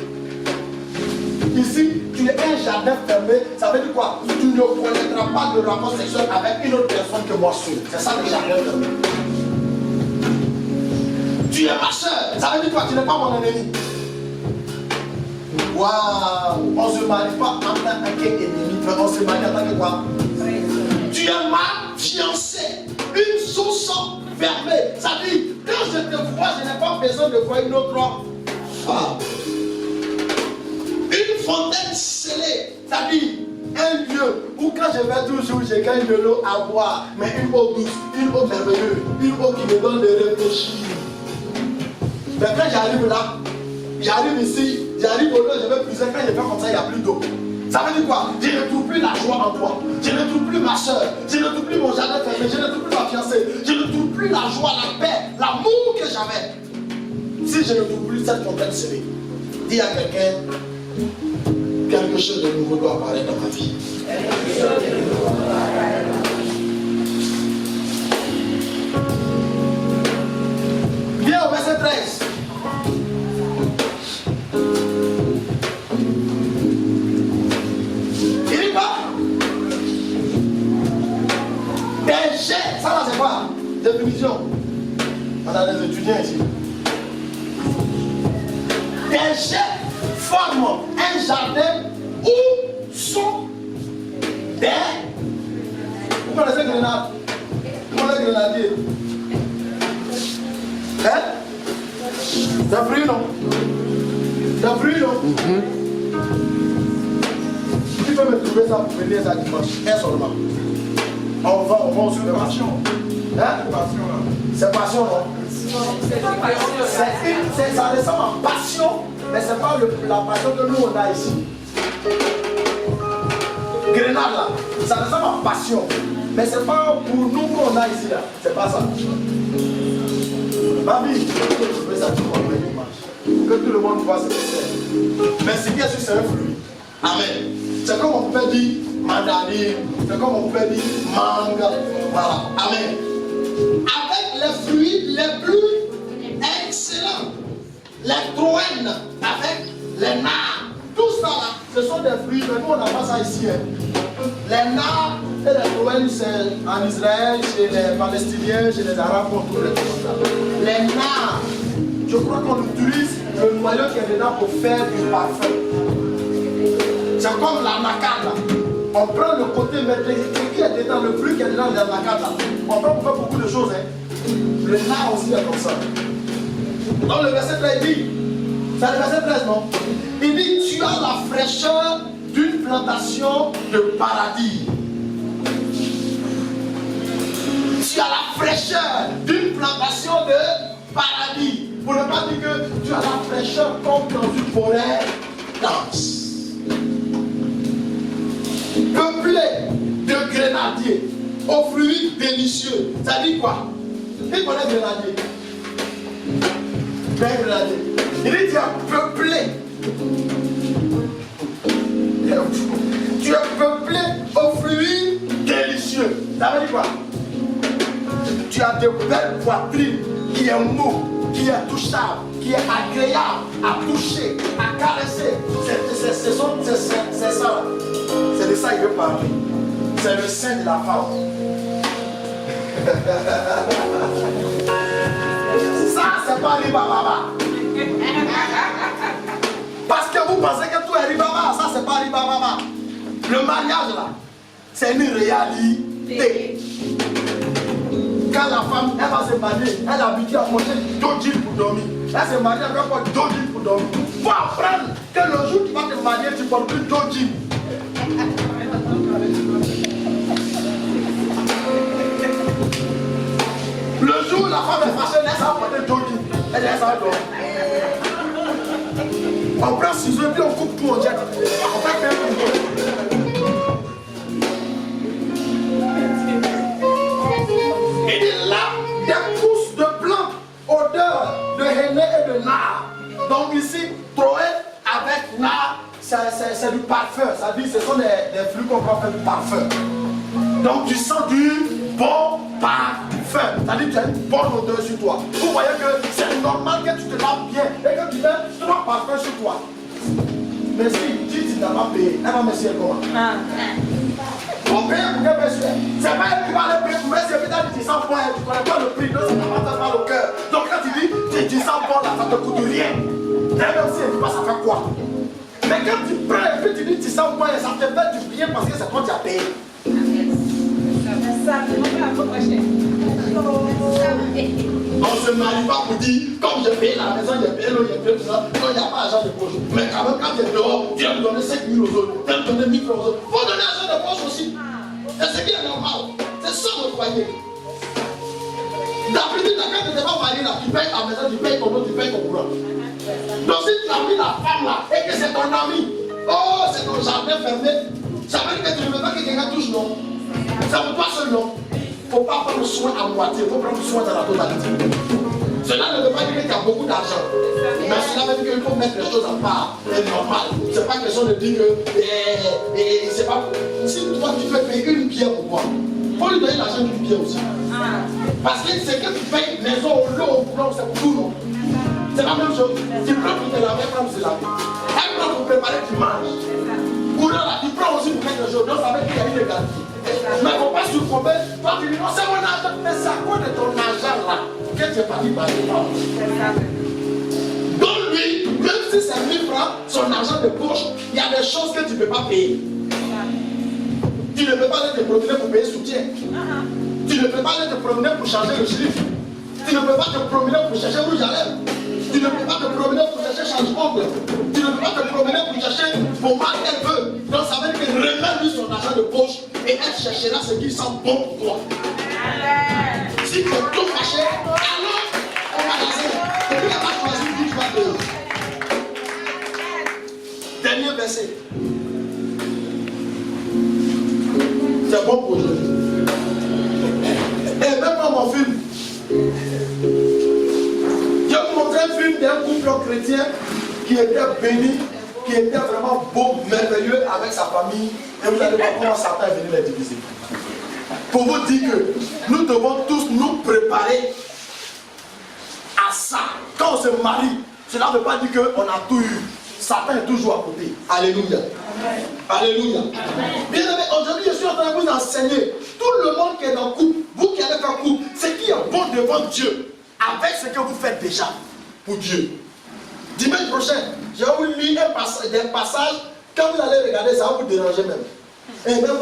Ici, tu es un jardin fermé, ça veut dire quoi? Tu ne connaîtras pas de rapport sexuel avec une autre personne que moi seul. C'est ça le jardin fermé. Tu es ma soeur, ça veut dire quoi? Tu n'es pas mon ennemi. Waouh! On ne se marie pas en tant qu'ennemi, mais on se marie en tant que quoi? Tu es ma fiancée, une source fermée. Ça dit, quand je te vois, je n'ai pas besoin de voir une autre femme. Une fontaine scellée, ça dit un lieu où quand je vais toujours, je gagne de l'eau à boire, mais une eau douce, une eau merveilleuse, une eau qui me donne de réfléchir. Mais quand j'arrive là, j'arrive ici, j'arrive au lieu, je vais puiser, quand je fais comme ça, il n'y a plus d'eau. Ça veut dire quoi? Je ne trouve plus la joie en toi. Je ne trouve plus ma soeur. Je ne trouve plus mon jardin fermé. Je ne trouve plus ma fiancée. Je ne trouve plus la joie, la paix, l'amour que j'avais. Si je ne trouve plus cette fontaine scellée, dis à quelqu'un, quelque chose de nouveau doit apparaître dans ma vie. Viens au verset 13. Il dit quoi? Des jets, ça là c'est quoi? Définition. On a des étudiants ici. Des jets forment un jardin où sont des. Vous connaissez grenade? Vous connaissez grenadier? Hein? Des fruits, non? Des fruits, non? Tu peux me trouver ça pour venir ça dimanche? Un seulement. On va sur le passion. Hein? C'est passion, non? Ça ressemble en passion, mais c'est pas la passion que nous on a ici. Grenade là, ça ressemble en passion, mais c'est pas pour nous qu'on a ici là. C'est pas ça. Ma vie, je peux trouver ça pour moi dimanche. Que tout le monde voit ce que c'est. Mais ce qui est sûr, c'est un fruit. Amen. C'est comme on peut dire mandarine, c'est comme on peut dire mangue. Voilà. Amen. Avec les fruits les plus excellents, les troènes avec les nards, tout ça là, ce sont des fruits, mais nous on n'a pas ça ici. Hein. Les nards et les troènes, c'est en Israël, chez les Palestiniens, chez les Arabes, on trouve les choses comme ça. Les nards, je crois qu'on utilise le noyau qui est dedans pour faire du parfum. C'est comme la nacade là. On prend le côté, mais ce qui est dedans, le fruit qui est dedans de la nacade là. On prend pour faire beaucoup de choses. Hein. Le nard aussi est comme ça. Dans le verset 13, il dit, c'est le verset 13, non? Il dit, tu as la fraîcheur d'une plantation de paradis. Tu as la fraîcheur d'une plantation de paradis. Pour ne pas dire que tu as la fraîcheur comme dans une forêt dense. Peuplé de grenadiers, aux fruits délicieux. Ça dit quoi? Qui connaît grenadier? Grenadier. Il dit tu es peuplé. Tu es peuplé aux fruits délicieux. Ça veut dire quoi? Tu as de belles poitrines qui est mou, qui est touchable, qui est agréable à toucher, à caresser. C'est ça. C'est de ça qu'il veut parler. C'est le sein de la femme. Ça, c'est pas Ribababa. Parce que vous pensez que tout est Ribaba. Ça, c'est pas Ribababa. Le mariage, là, c'est une réalité. Quand la femme, elle va se marier, elle a habitué à manger 2 jeans pour dormir. Elle se marie, elle va porter 2 jeans pour dormir. Il faut apprendre que le jour où tu vas te marier, tu ne portes plus 2 jeans. Le jour où la femme est fâchée, elle va porter 2 jeans. Elle va dormir. On prend ciseaux et puis on coupe tout, on jette. On fait faire tout. Et de là, des pousses de plantes, odeur de henné et de nard. Donc ici, Troé avec nard, c'est du parfum. Ça dit ce sont des flux qu'on peut faire du parfum. Donc tu sens du bon parfum. Ça dit que tu as une bonne odeur sur toi. Vous voyez que c'est normal que tu te laves bien et que tu mets 3 parfums sur toi. Mais si tu n'as pas payé, elle va me dire comment? Pour payer pour qu'elle me suive. C'est pas elle qui va le payer pour me suivre. Tu sens bon, tu ne connais pas le prix, donc ça ne va pas mal au cœur. Donc quand tu dis, tu sens bon là, ça ne te coûte rien. Même si elle dit pas, ça fait quoi? Mais quand tu prends et puis tu dis, tu sens bon, ça te fait du bien parce que c'est toi qui as payé. On ne se marie pas pour dire, comme j'ai payé la maison, j'ai payé l'eau, j'ai payé tout ça. Non, il n'y a pas d'argent de poche. Mais quand même, quand tu es dehors, tu vas me donner 5 000 aux autres, tu vas me donner 1 000 aux autres. Il faut donner l'argent de poche aussi. C'est ce qui est normal. C'est ça le foyer. D'habitude, quand tu n'es pas marié là, tu payes ta maison, tu payes ton eau, tu payes ton courant. Donc si tu as mis la femme là et que c'est ton ami, oh, c'est ton jardin fermé, ça veut dire que tu ne veux pas que quelqu'un touche, non? Ça veut pas seul, non? Il ne faut pas prendre soin à moitié, il faut prendre soin dans la totalité. Cela ne veut pas dire qu'il y a beaucoup d'argent. Mais cela veut dire qu'il faut mettre les choses à part. C'est normal. Ce n'est pas question de dire que c'est pas. Si toi tu peux payer une pierre pour moi, il faut lui donner l'argent d'une pierre aussi. Parce que c'est que tu payes maison au lot, non, c'est pour tout, non? C'est la même chose. Tu prends pour te laver, prends pour te laver. Elle prend pour préparer, tu manges. Pour là, tu prends aussi pour quelque chose. Donc ça veut dire qu'il y a une égalité. Mais il ne faut pas surpromper. Toi tu dis non, c'est mon argent. Mais c'est à cause de ton argent là que tu es parti par les femmes. Donc lui, même si c'est 1 000 francs, son argent de poche, il y a des choses que tu ne peux pas payer. Tu ne peux pas aller te promener pour payer soutien. Tu ne peux pas aller te promener pour changer le chiffre. Tu ne peux pas te promener pour chercher rouge à lèvres. Tu ne peux pas te promener pour chercher change-ongle. Tu ne peux pas te promener pour chercher pomade qu'elle veut. Donc ça veut dire que remets-lui son argent de poche et elle cherchera ce qui sent bon pour toi. Si tu es tout fâché, alors au magasin, et puis elle va choisir qui tu vas payer. Dernier verset. C'est bon pour aujourd'hui. Et même dans mon film, je vous montre un film d'un couple chrétien qui était béni, qui était vraiment beau, merveilleux avec sa famille. Et vous allez voir comment Satan est venu les diviser. Pour vous dire que nous devons tous nous préparer à ça. Quand on se marie, cela ne veut pas dire qu'on a tout eu. Satan est toujours à côté. Alléluia. Amen. Alléluia. Bien aimé, aujourd'hui je suis en train de vous enseigner. Tout le monde qui est dans le couple, vous qui avez un couple, ce qui est bon devant Dieu, avec ce que vous faites déjà pour Dieu. Dimanche prochain, je vais vous lire des passages. Quand vous allez regarder, ça va vous déranger même. Et même